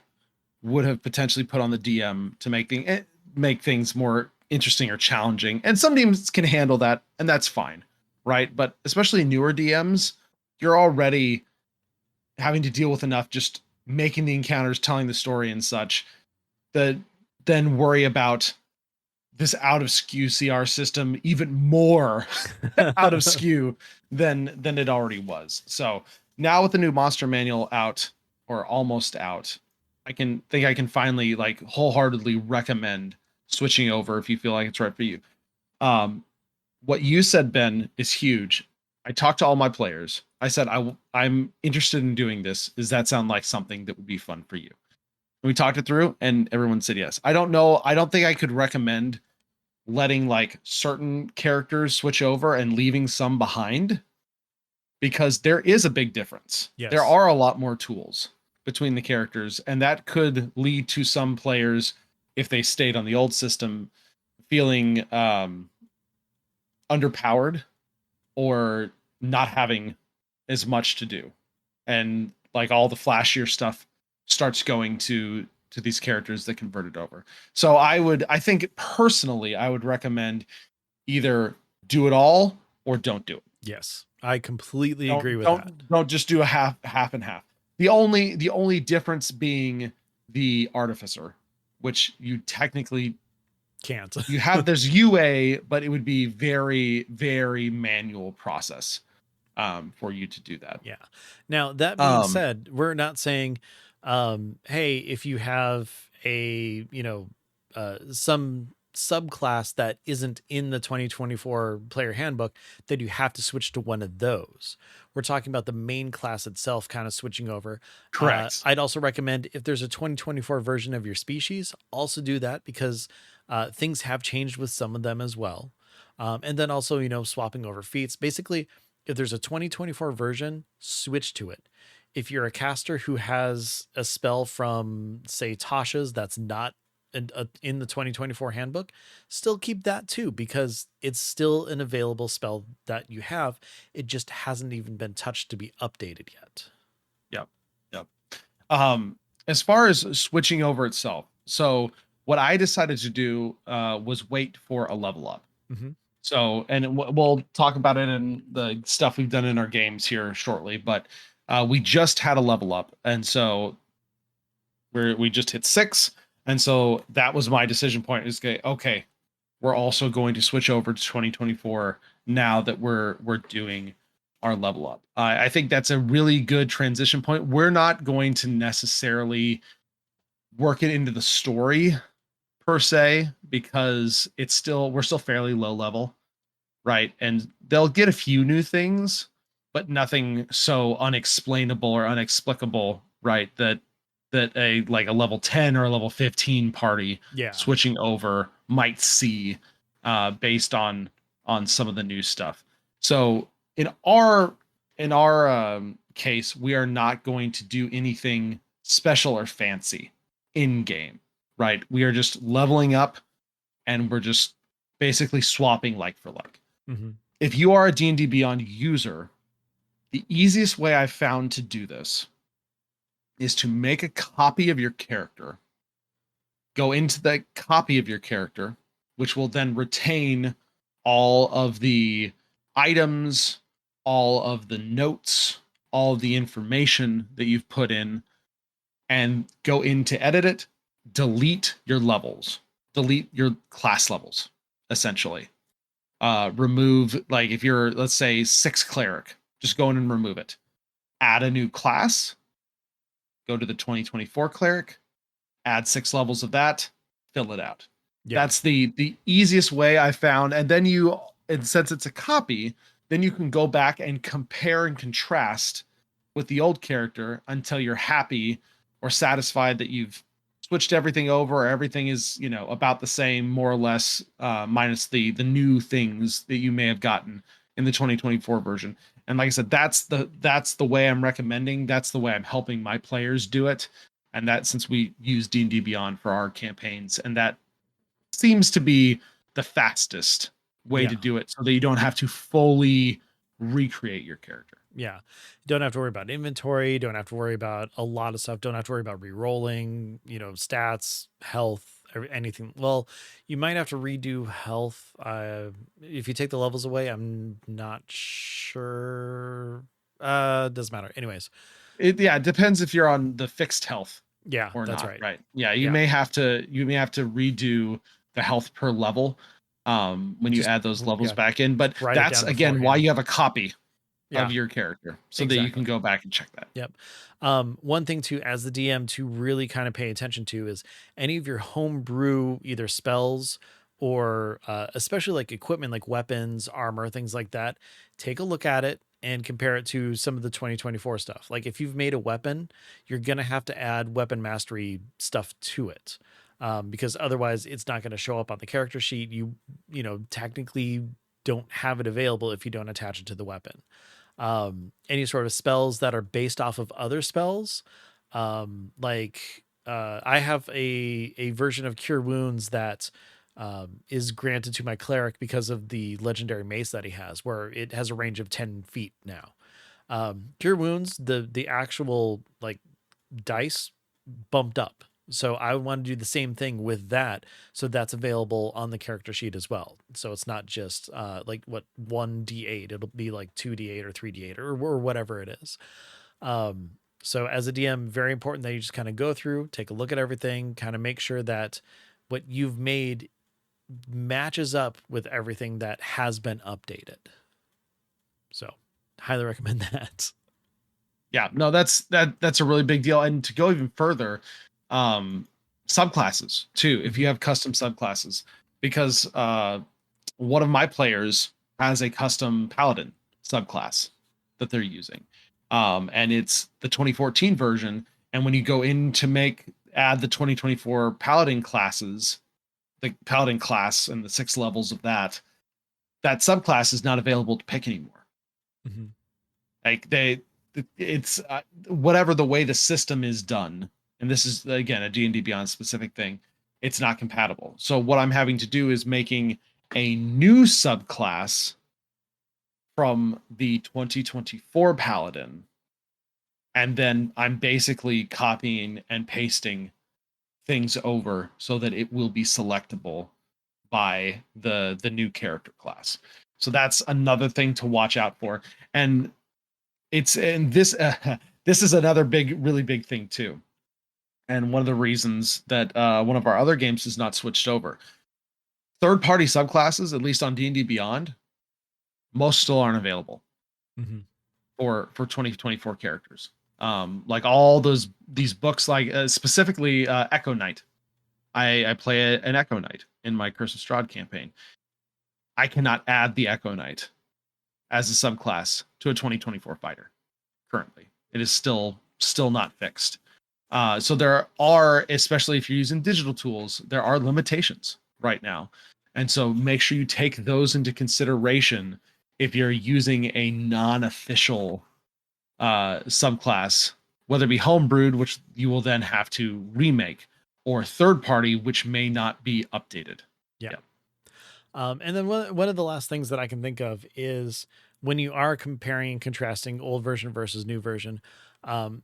S1: would have potentially put on the DM to make things more interesting or challenging. And some teams can handle that, and that's fine, right? But especially newer DMs, you're already having to deal with enough just making the encounters, telling the story and such, that then worry about this out of skew CR system even more out of skew than it already was. So now with the new monster manual out, or almost out, I can finally, like, wholeheartedly recommend switching over if you feel like it's right for you. What you said, Ben, is huge. I talked to all my players. I said, I'm interested in doing this. Does that sound like something that would be fun for you? And we talked it through, and everyone said yes. I don't know. I don't think I could recommend letting, like, certain characters switch over and leaving some behind, because there is a big difference.
S2: Yes.
S1: There are a lot more tools between the characters, and that could lead to some players, if they stayed on the old system, feeling underpowered, or not having as much to do, and, like, all the flashier stuff starts going to these characters that converted over. So I think personally I would recommend either do it all or don't do it.
S2: Yes. I completely
S1: Don't
S2: agree with
S1: don't
S2: that.
S1: don't just do a half and half. The only difference being the artificer, which you technically
S2: Can't.
S1: you have, there's UA, but it would be very, very manual process for you to do that.
S2: Yeah. Now, that being said, we're not saying, hey, if you have a, some subclass that isn't in the 2024 player handbook, that you have to switch to one of those. We're talking about the main class itself kind of switching over.
S1: Correct.
S2: I'd also recommend, if there's a 2024 version of your species, also do that, because things have changed with some of them as well. And then also, swapping over feats. Basically, if there's a 2024 version, switch to it. If you're a caster who has a spell from, say, Tasha's that's not in the 2024 handbook, still keep that too, because it's still an available spell that you have. It just hasn't even been touched to be updated yet.
S1: Yep. Yep. As far as switching over itself, so what I decided to do was wait for a level up.
S2: Mm-hmm.
S1: So, and we'll talk about it in the stuff we've done in our games here shortly, but we just had a level up, and so we just hit 6, and so that was my decision point. Is okay, we're also going to switch over to 2024 now that we're doing our level up. I think that's a really good transition point. We're not going to necessarily work it into the story per se, because we're still fairly low level, right? And they'll get a few new things, but nothing so unexplainable or unexplicable, right? That a like a level 10 or a level 15 party
S2: Yeah.
S1: switching over might see based on some of the new stuff. So in our case, we are not going to do anything special or fancy in game, right? We are just leveling up, and we're just basically swapping like for like.
S2: Mm-hmm.
S1: If you are a D&D Beyond user, the easiest way I've found to do this is to make a copy of your character, go into that copy of your character, which will then retain all of the items, all of the notes, all of the information that you've put in, and go in to edit it, delete your levels, delete your class levels, essentially. Remove, like if you're, let's say, 6 cleric, just go in and remove it. Add a new class, go to the 2024 cleric, add 6 levels of that, fill it out.
S2: Yeah.
S1: That's the easiest way I found. And then and since it's a copy, then you can go back and compare and contrast with the old character until you're happy or satisfied that you've switched everything over, or everything is, about the same more or less, minus the new things that you may have gotten in the 2024 version. And like I said, that's the way I'm recommending. That's the way I'm helping my players do it. And that, since we use D&D Beyond for our campaigns, and that seems to be the fastest way
S2: Yeah.
S1: to do it, so that you don't have to fully recreate your character.
S2: Yeah. Don't have to worry about inventory. Don't have to worry about a lot of stuff. Don't have to worry about re-rolling, stats, health, anything. Well, you might have to redo health. If you take the levels away, I'm not sure. Doesn't matter. Anyways.
S1: It depends if you're on the fixed health
S2: Yeah,
S1: or
S2: that's
S1: not,
S2: right.
S1: right? Yeah, you
S2: Yeah.
S1: may have to redo the health per level when you
S2: Just,
S1: add those levels
S2: yeah,
S1: back in. But
S2: write it
S1: that's
S2: down
S1: again why
S2: beforehand.
S1: you have a copy
S2: Yeah,
S1: of your character, so that you can
S2: exactly.
S1: go back and check that.
S2: Yep. One thing to, as the DM, to really kind of pay attention to is any of your homebrew either spells or especially like equipment like weapons, armor, things like that. Take a look at it and compare it to some of the 2024 stuff. Like if you've made a weapon, you're gonna have to add weapon mastery stuff to it. Because otherwise it's not going to show up on the character sheet. Technically don't have it available if you don't attach it to the weapon. Any sort of spells that are based off of other spells. I have a version of Cure Wounds that is granted to my cleric because of the legendary mace that he has, where it has a range of 10 feet now. Cure Wounds, the actual like dice bumped up. So I want to do the same thing with that. So that's available on the character sheet as well. So it's not just like what 1d8, it'll be like 2d8 or 3d8 or whatever it is. So as a DM, very important that you just kind of go through, take a look at everything, kind of make sure that what you've made matches up with everything that has been updated. So highly recommend that.
S1: Yeah, no, that's a really big deal. And to go even further, subclasses too, if you have custom subclasses, because one of my players has a custom paladin subclass that they're using, and it's the 2014 version. And when you go in to add the 2024 paladin classes, the paladin class and the 6 levels of that subclass is not available to pick anymore.
S2: Mm-hmm.
S1: Like it's whatever the way the system is done, and this is again a D&D Beyond specific thing. it's not compatible. So what I'm having to do is making a new subclass from the 2024 Paladin, and then I'm basically copying and pasting things over so that it will be selectable by the new character class. So that's another thing to watch out for. And this this is another really big thing too. And one of the reasons that one of our other games is not switched over. Third party subclasses, at least on D&D Beyond, most still aren't available
S2: Mm-hmm.
S1: for 2024 characters. Like all these books, like specifically Echo Knight. I play an Echo Knight in my Curse of Strahd campaign. I cannot add the Echo Knight as a subclass to a 2024 fighter currently. It is still not fixed. So there are, especially if you're using digital tools, there are limitations right now. And so make sure you take those into consideration if you're using a non-official subclass, whether it be homebrewed, which you will then have to remake, or third party, which may not be updated.
S2: Yeah.
S1: Yeah.
S2: And then one of the last things that I can think of is when you are comparing and contrasting old version versus new version,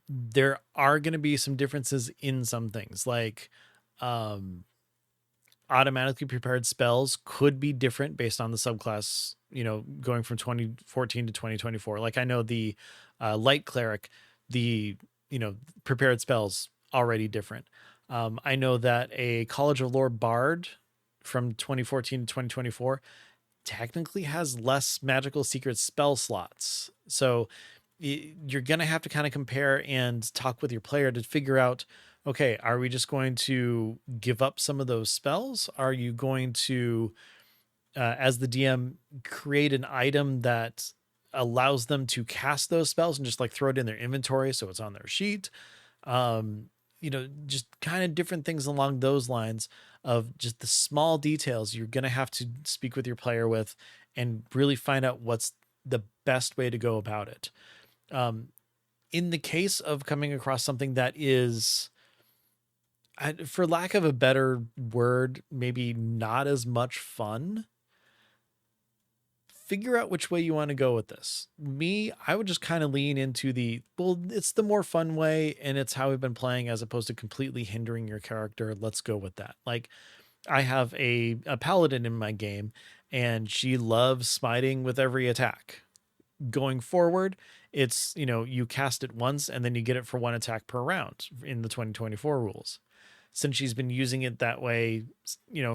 S2: there are going to be some differences in some things, like um, automatically prepared spells could be different based on the subclass, going from 2014 to 2024. Like I know the light cleric, the, prepared spells already different. I know that a College of Lore bard from 2014 to 2024 technically has less magical secret spell slots. So you're going to have to kind of compare and talk with your player to figure out, okay, are we just going to give up some of those spells? Are you going to, as the DM, create an item that allows them to cast those spells and just like throw it in their inventory so it's on their sheet? Just kind of different things along those lines of just the small details you're going to have to speak with your player with and really find out what's the best way to go about it. In the case of coming across something that is, for lack of a better word, maybe not as much fun, figure out which way you want to go with this. Me, I would just kind of lean into it's the more fun way and it's how we've been playing as opposed to completely hindering your character. Let's go with that. Like I have a paladin in my game and she loves smiting with every attack. Going forward, it's, you cast it once and then you get it for one attack per round in the 2024 rules. Since she's been using it that way,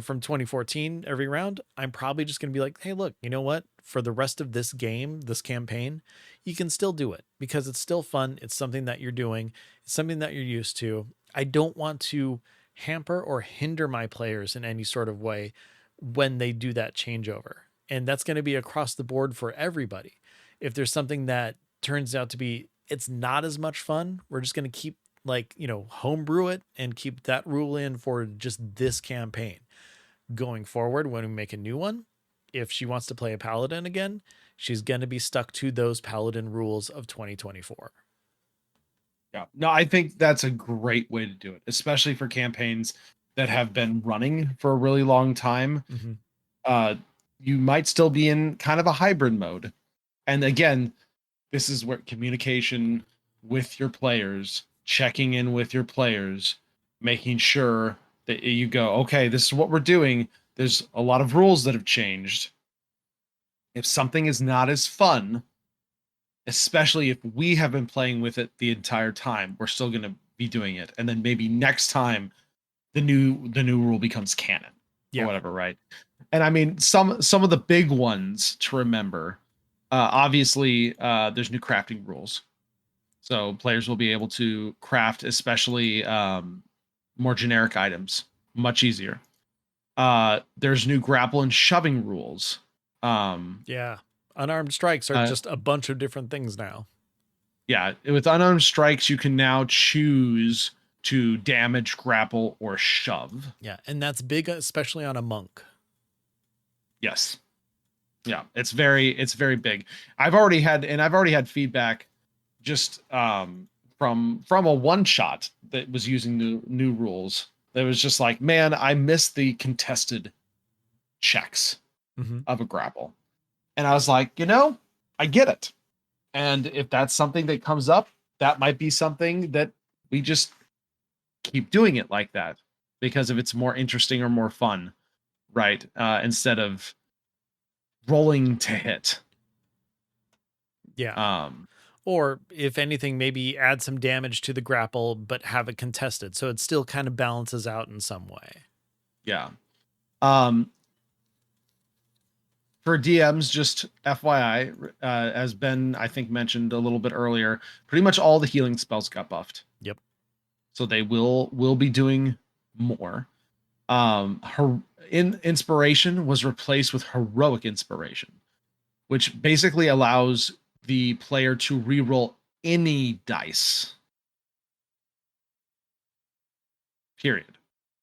S2: from 2014 every round, I'm probably just going to be like, hey, look, you know what? For the rest of this game, this campaign, you can still do it because it's still fun. It's something that you're doing. It's something that you're used to. I don't want to hamper or hinder my players in any sort of way when they do that changeover. And that's going to be across the board for everybody. If there's something that turns out to be, it's not as much fun, we're just going to keep homebrew it and keep that rule in for just this campaign. Going forward, when we make a new one, if she wants to play a paladin again, she's going to be stuck to those paladin rules of 2024.
S1: Yeah. No, I think that's a great way to do it, especially for campaigns that have been running for a really long time.
S2: Mm-hmm.
S1: You might still be in kind of a hybrid mode. And again, this is where communication with your players, checking in with your players, making sure that you go, okay, this is what we're doing. There's a lot of rules that have changed. If something is not as fun, especially if we have been playing with it the entire time, we're still going to be doing it. And then maybe next time the new rule becomes canon or whatever, right? And I mean, some of the big ones to remember, obviously, there's new crafting rules. So players will be able to craft, especially more generic items, much easier. There's new grapple and shoving rules.
S2: Yeah. Unarmed strikes are just a bunch of different things now.
S1: Yeah, with unarmed strikes, you can now choose to damage, grapple, or shove.
S2: Yeah, and that's big, especially on a monk.
S1: Yes. Yeah, it's very big. I've already had feedback just from a one shot that was using new rules It was just like, man, I missed the contested checks
S2: Mm-hmm.
S1: of a grapple. And I was like, I get it. And if that's something that comes up, that might be something that we just keep doing it like that because if it's more interesting or more fun, right? Instead of rolling to hit.
S2: Yeah.
S1: Um,
S2: Or if anything, maybe add some damage to the grapple, but have it contested. So it still kind of balances out in some way.
S1: yeah. Um, for DMs, just FYI, as Ben, I think, mentioned a little bit earlier, pretty much all the healing spells got buffed.
S2: Yep.
S1: So they will be doing more. Her inspiration was replaced with heroic inspiration, which basically allows the player to reroll any dice. Period.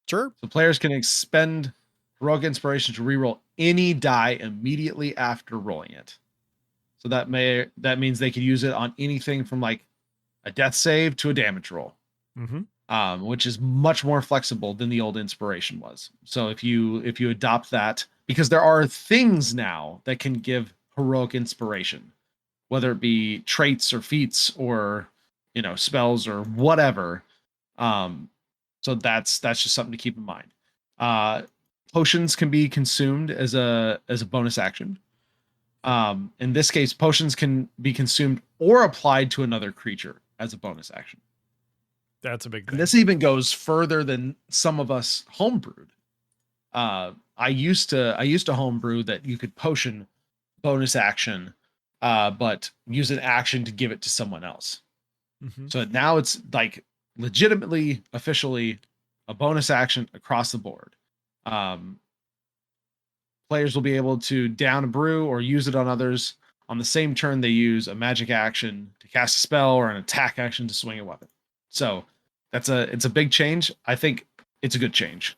S2: Sure.
S1: So players can expend heroic inspiration to reroll any die immediately after rolling it. So that means they could use it on anything from like a death save to a damage roll.
S2: Mm-hmm.
S1: Which is much more flexible than the old inspiration was. So if you adopt that, because there are things now that can give heroic inspiration, whether it be traits or feats or spells or whatever. So that's just something to keep in mind. Potions can be consumed as a bonus action. In this case, potions can be consumed or applied to another creature as a bonus action.
S2: That's a big thing.
S1: And this even goes further than some of us homebrewed. I used to homebrew that you could potion bonus action, but use an action to give it to someone else.
S2: Mm-hmm.
S1: So now it's like legitimately, officially a bonus action across the board. Players will be able to down a brew or use it on others on the same turn they use a magic action to cast a spell or an attack action to swing a weapon. So it's a big change. I think it's a good change,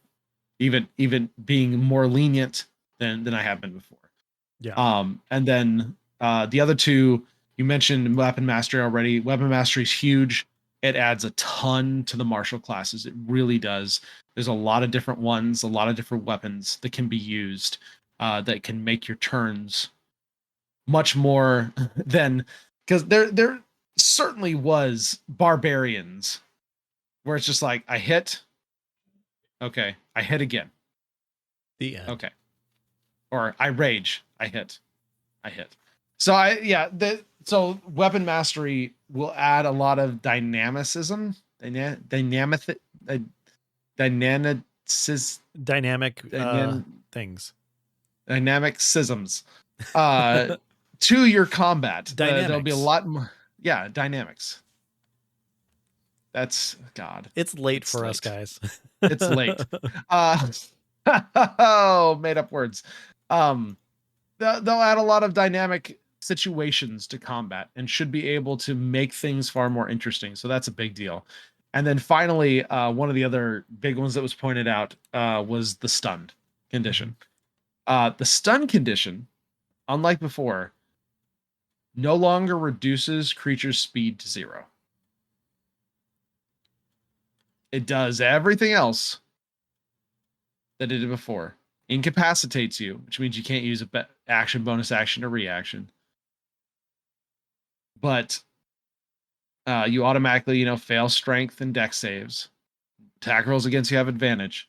S1: even being more lenient than I have been before.
S2: Yeah.
S1: And then the other two you mentioned weapon mastery already. Weapon mastery is huge. It adds a ton to the martial classes. It really does. There's a lot of different ones, a lot of different weapons that can be used that can make your turns much more than because there certainly was barbarians where it's just like I hit, okay, I hit again,
S2: The end.
S1: okay, or I rage, I hit. So so weapon mastery will add a lot of dynamicism, dynamic, dynamicis,
S2: Dynamic
S1: dynan,
S2: things.
S1: dynamicisms uh, to your combat. There'll be a
S2: Dynamics.
S1: lot more, yeah, dynamics. That's God.
S2: It's late
S1: It's
S2: for
S1: late.
S2: us guys.
S1: It's late. Oh, made up words. They'll add a lot of dynamic situations to combat and should be able to make things far more interesting. So that's a big deal. And then finally, one of the other big ones that was pointed out was the stunned condition. The stun condition, unlike before, no longer reduces creatures' speed to 0. It does everything else that it did before. Incapacitates you, which means you can't use a action, bonus action, or reaction. But you automatically, fail strength and dex saves. Attack rolls against you have advantage,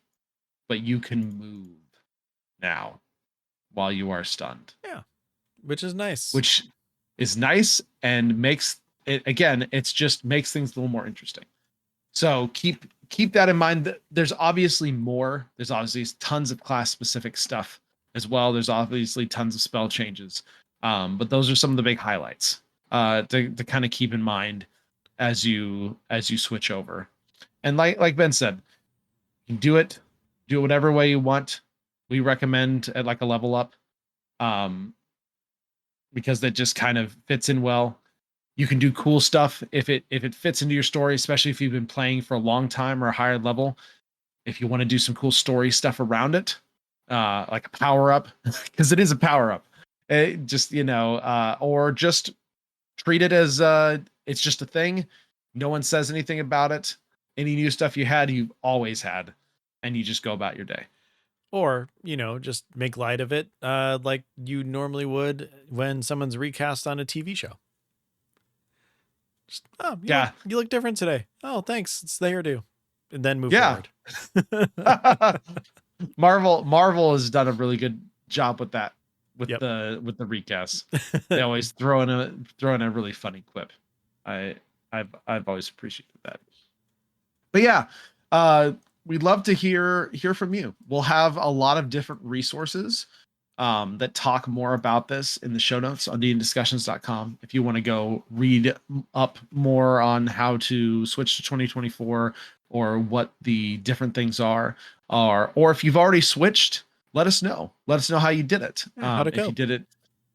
S1: but you can move now while you are stunned.
S2: Yeah, which is nice.
S1: Which is nice and makes it again. It's just makes things a little more interesting. So keep that in mind. There's obviously more. There's obviously tons of class specific stuff as well. There's obviously tons of spell changes, but those are some of the big highlights to kind of keep in mind as you switch over. And like Ben said, you can do it whatever way you want. We recommend at like a level up, because that just kind of fits in well. You can do cool stuff if it fits into your story, especially if you've been playing for a long time or a higher level. If you want to do some cool story stuff around it, like a power up, because it is a power up. Just or just treat it as it's just a thing. No one says anything about it. Any new stuff you had, you've always had. and you just go about your day.
S2: Or, just make light of it, like you normally would when someone's recast on a TV show. Just, oh,
S1: Yeah.
S2: you look different today. Oh, thanks. It's the hairdo. And then move
S1: Yeah.
S2: forward.
S1: Marvel has done a really good job with that,
S2: Yep.
S1: with the recasts. They always throw in a really funny quip. I've always appreciated that. But yeah, we'd love to hear from you. We'll have a lot of different resources that talk more about this in the show notes on dndiscussions.com. If you want to go read up more on how to switch to 2024 or what the different things are, or if you've already switched, let us know. Let us know how you did it.
S2: Yeah, how'd it
S1: If
S2: go?
S1: you did it,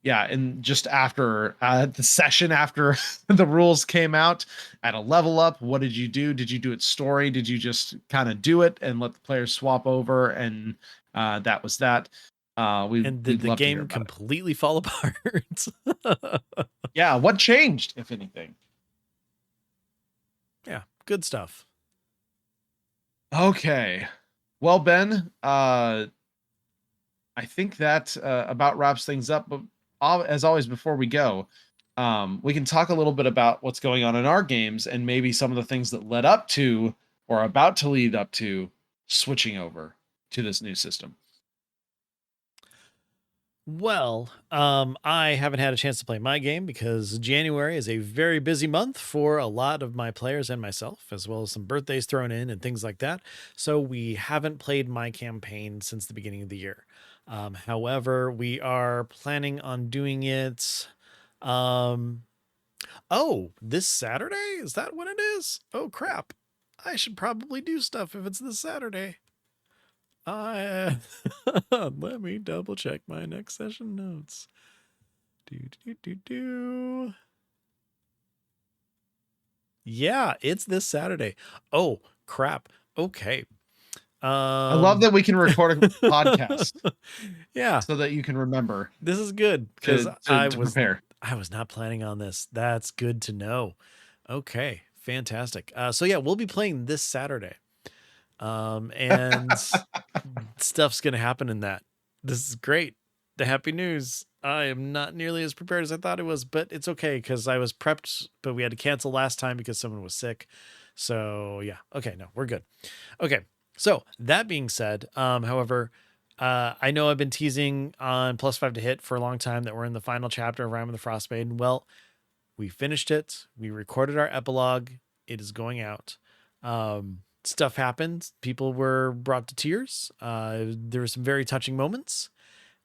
S1: yeah, and just after the session after the rules came out at a level up, what did you do? Did you do it story? Did you just kind of do it and let the players swap over and that was that?
S2: And did
S1: We'd
S2: the
S1: love to hear
S2: game
S1: about it.
S2: completely fall apart?
S1: Yeah, what changed, if anything?
S2: Yeah, good stuff.
S1: Okay. Well, Ben, I think that about wraps things up. But as always, before we go, we can talk a little bit about what's going on in our games and maybe some of the things that led up to or are about to lead up to switching over to this new system.
S2: Well, I haven't had a chance to play my game because January is a very busy month for a lot of my players and myself, as well as some birthdays thrown in and things like that. So we haven't played my campaign since the beginning of the year. However, we are planning on doing it. Oh, this Saturday? Is that when it is? Oh, crap. I should probably do stuff if it's this Saturday. Let me double check my next session notes. Yeah, it's this Saturday. Oh, crap. Okay.
S1: I love that we can record a podcast
S2: Yeah,
S1: so that you can remember
S2: this is good because
S1: to prepare.
S2: I was not planning on this. That's good to know. Okay, fantastic. So yeah, we'll be playing this Saturday. And stuff's gonna happen in that. This is great. The happy news. I am not nearly as prepared as I thought it was, but it's okay because I was prepped, but we had to cancel last time because someone was sick. So yeah. Okay, no, we're good. Okay. So that being said, however, I know I've been teasing on +5 to hit for a long time that we're in the final chapter of Rime of the Frostmaiden. Well, we finished it. We recorded our epilogue. It is going out. Stuff happened. People were brought to tears. There were some very touching moments.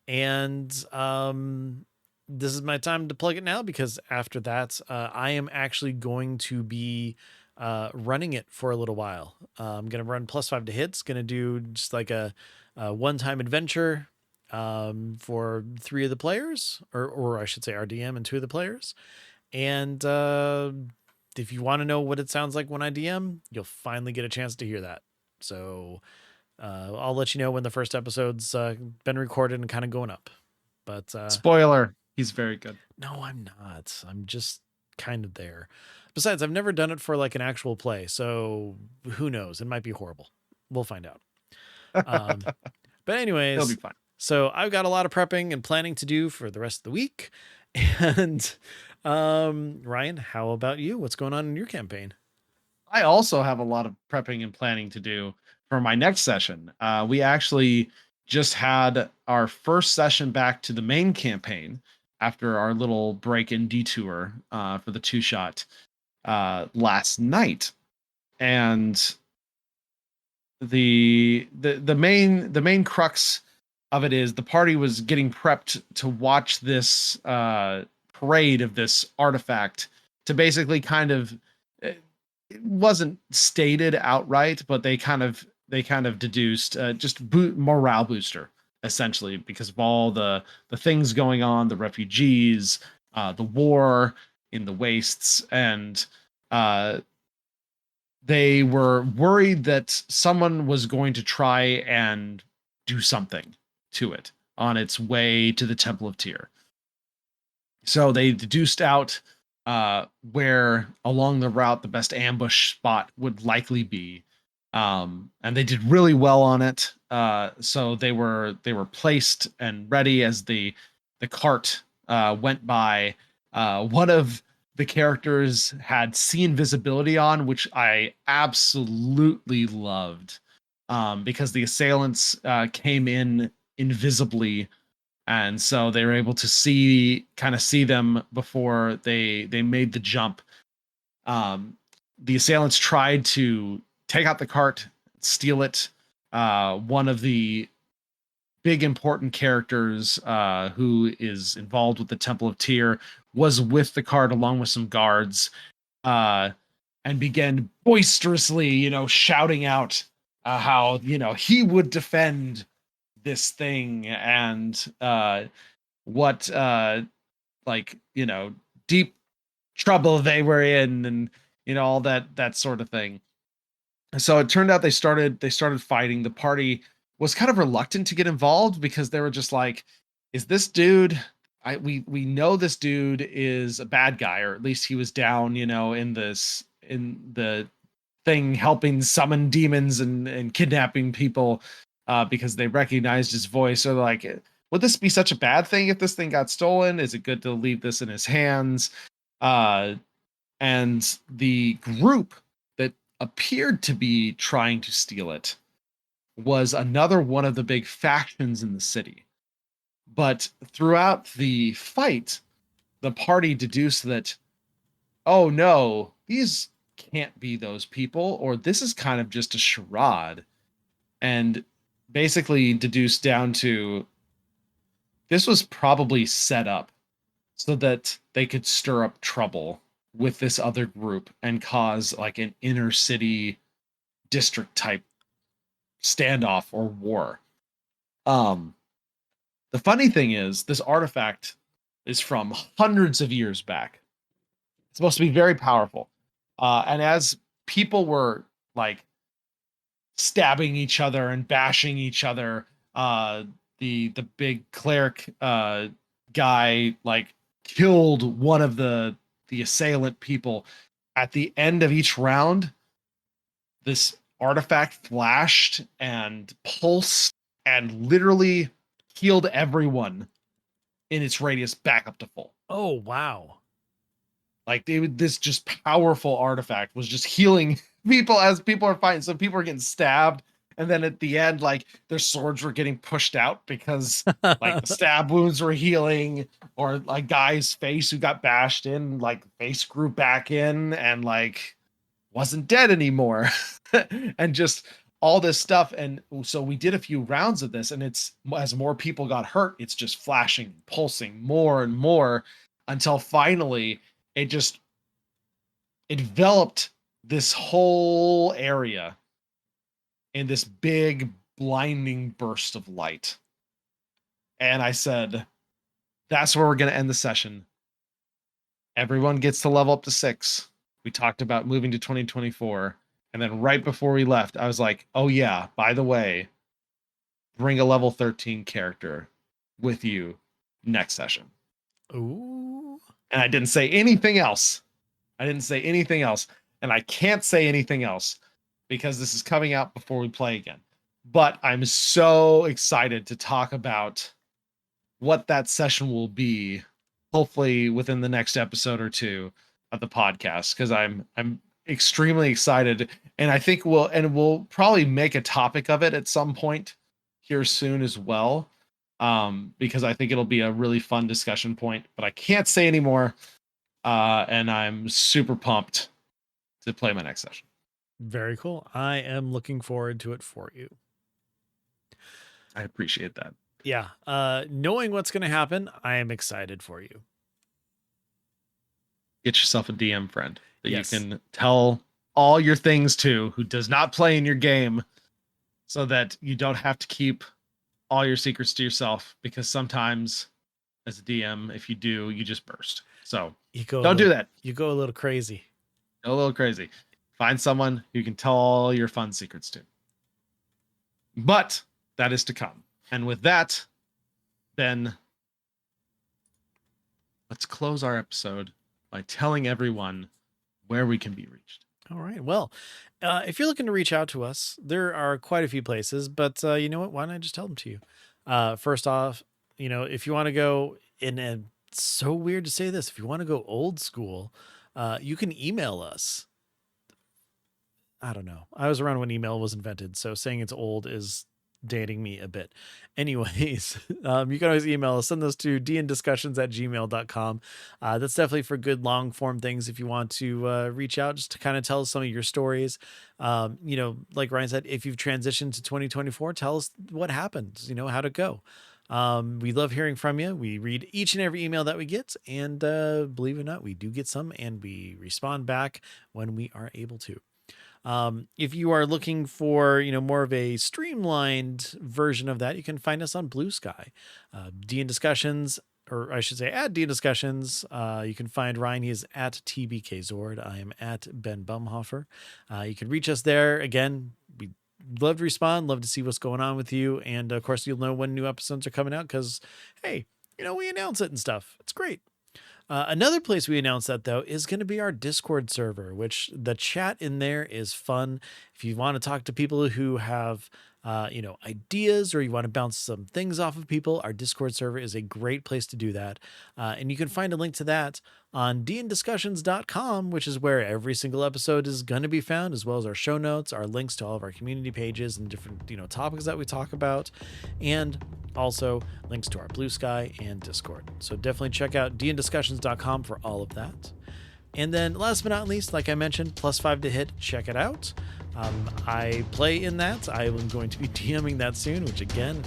S2: And this is my time to plug it now because after that, I am actually going to be running it for a little while. I'm going to run +5 to hits. Going to do just like a one-time adventure for 3 of the players, or I should say RDM and 2 of the players. And if you want to know what it sounds like when I DM, you'll finally get a chance to hear that. So I'll let you know when the first episode's been recorded and kind of going up. But
S1: Spoiler, he's very good.
S2: no, I'm not. I'm just kind of there. Besides, I've never done it for like an actual play, so who knows? It might be horrible. We'll find out. But
S1: It'll
S2: anyways,
S1: be fun.
S2: so I've got a lot of prepping and planning to do for the rest of the week. And Ryan, how about you? What's going on in your campaign?
S1: I also have a lot of prepping and planning to do for my next session. We actually just had our first session back to the main campaign after our little break and detour for the 2-shot last night, and the main crux of it is the party was getting prepped to watch this parade of this artifact to basically kind of it wasn't stated outright, but they kind of deduced just morale booster essentially because of all the things going on, the refugees, the war in the wastes, and they were worried that someone was going to try and do something to it on its way to the Temple of Tyr. So they deduced out where along the route the best ambush spot would likely be. And they did really well on it. So they were placed and ready as the cart went by. One of the characters had see invisibility on, which I absolutely loved, because the assailants came in invisibly, and so they were able to see them before they made the jump. The assailants tried to take out the cart, steal it. One of the big important characters who is involved with the Temple of Tyr was with the cart along with some guards, uh, and began boisterously, shouting out how he would defend this thing, and what like deep trouble they were in, and all that sort of thing. So it turned out they started fighting. The party was kind of reluctant to get involved because they were just like, is this dude, we know this dude is a bad guy, or at least he was down, in the thing, helping summon demons and kidnapping people, because they recognized his voice. So they're like, would this be such a bad thing if this thing got stolen? Is it good to leave this in his hands? Uh, and the group that appeared to be trying to steal it was another one of the big factions in the city. But throughout the fight, the party deduced that, oh no, these can't be those people, or this is kind of just a charade. And basically deduced down to, this was probably set up so that they could stir up trouble with this other group and cause like an inner city district type standoff or war. Um, the funny thing is, this artifact is from hundreds of years back. It's supposed to be very powerful. And as people were like stabbing each other and bashing each other, the big cleric guy like killed one of the assailant people. At the end of each round, this artifact flashed and pulsed and literally healed everyone in its radius back up to full.
S2: Oh, wow.
S1: Like this just powerful artifact was just healing people as people are fighting. So people are getting stabbed, and then at the end, like their swords were getting pushed out because like the stab wounds were healing, or like guy's face who got bashed in, like face grew back in and like wasn't dead anymore. And just all this stuff. And so we did a few rounds of this, and it's, as more people got hurt, it's just flashing, pulsing more and more, until finally it just enveloped this whole area in this big blinding burst of light. And I said, that's where we're going to end the session. Everyone gets to level up to 6. We talked about moving to 2024. And then right before we left, I was like, oh yeah, by the way, bring a level 13 character with you next session.
S2: Ooh.
S1: And I didn't say anything else. I didn't say anything else. And I can't say anything else because this is coming out before we play again. But I'm so excited to talk about what that session will be, hopefully within the next episode or two of the podcast, because I'm extremely excited, and I think we'll probably make a topic of it at some point here soon as well, because I think it'll be a really fun discussion point. But I can't say anymore, and I'm super pumped to play my next session.
S2: Very cool. I am looking forward to it for you.
S1: I appreciate that.
S2: Yeah. Knowing what's going to happen, I am excited for you.
S1: Get yourself a DM friend that
S2: Yes.
S1: you can tell all your things to, who does not play in your game, so that you don't have to keep all your secrets to yourself, because sometimes as a DM, if you do, you just burst. So don't do that.
S2: You go a little crazy.
S1: Go a little crazy. Find someone who can tell all your fun secrets to. But that is to come. And with that, then let's close our episode by telling everyone where we can be reached.
S2: All right. Well, if you're looking to reach out to us, there are quite a few places, but you know what? Why don't I just tell them to you? First off, if you want to go in, and it's so weird to say this, if you want to go old school, you can email us. I don't know. I was around when email was invented, so saying it's old is dating me a bit. Anyways, you can always email us. Send those to dndiscussions@gmail.com. That's definitely for good long form things if you want to reach out just to kind of tell us some of your stories. Like Ryan said, if you've transitioned to 2024, tell us what happened, how'd it go? We love hearing from you. We read each and every email that we get, and believe it or not, we do get some, and we respond back when we are able to. If you are looking for, more of a streamlined version of that, you can find us on Blue Sky. D and Discussions, or I should say at D and Discussions. You can find Ryan. He is at TBK Zord. I am at Ben Bumhofer. You can reach us there. Again, we love to respond, love to see what's going on with you. And of course, you'll know when new episodes are coming out because, hey, we announce it and stuff. It's great. Another place we announced that, though, is going to be our Discord server, which the chat in there is fun. If you want to talk to people who have, ideas, or you want to bounce some things off of people, our Discord server is a great place to do that. And you can find a link to that on dndiscussions.com, which is where every single episode is going to be found, as well as our show notes, our links to all of our community pages and different, topics that we talk about, and also links to our Blue Sky and Discord. So definitely check out dndiscussions.com for all of that. And then last but not least, like I mentioned, +5 to hit, check it out. I play in that. I am going to be DMing that soon, which again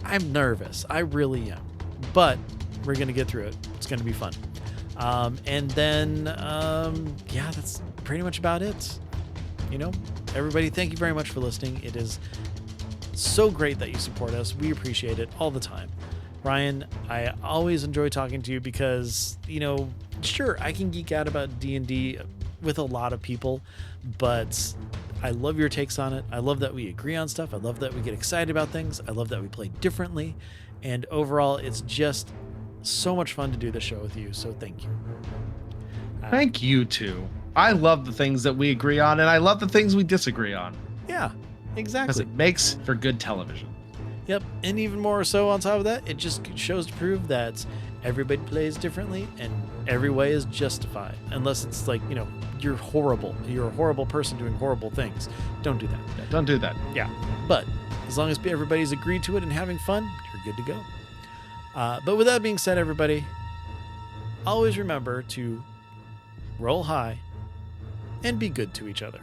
S2: I'm nervous. I really am. But we're going to get through it. It's going to be fun. And then, that's pretty much about it. Everybody, thank you very much for listening. It is so great that you support us. We appreciate it all the time. Ryan, I always enjoy talking to you because, sure, I can geek out about D&D with a lot of people, but I love your takes on it. I love that we agree on stuff. I love that we get excited about things. I love that we play differently. And overall, it's just so much fun to do the show with you. So thank you.
S1: Thank you too. I love the things that we agree on, and I love the things we disagree on.
S2: Yeah, exactly.
S1: Because it makes for good television.
S2: Yep. And even more so on top of that, it just shows to prove that everybody plays differently and every way is justified. Unless it's like, you're horrible. You're a horrible person doing horrible things. Don't do that.
S1: Yeah, don't do that.
S2: Yeah. But as long as everybody's agreed to it and having fun, you're good to go. But with that being said, everybody, always remember to roll high and be good to each other.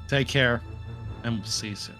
S1: Take care, and we'll see you soon.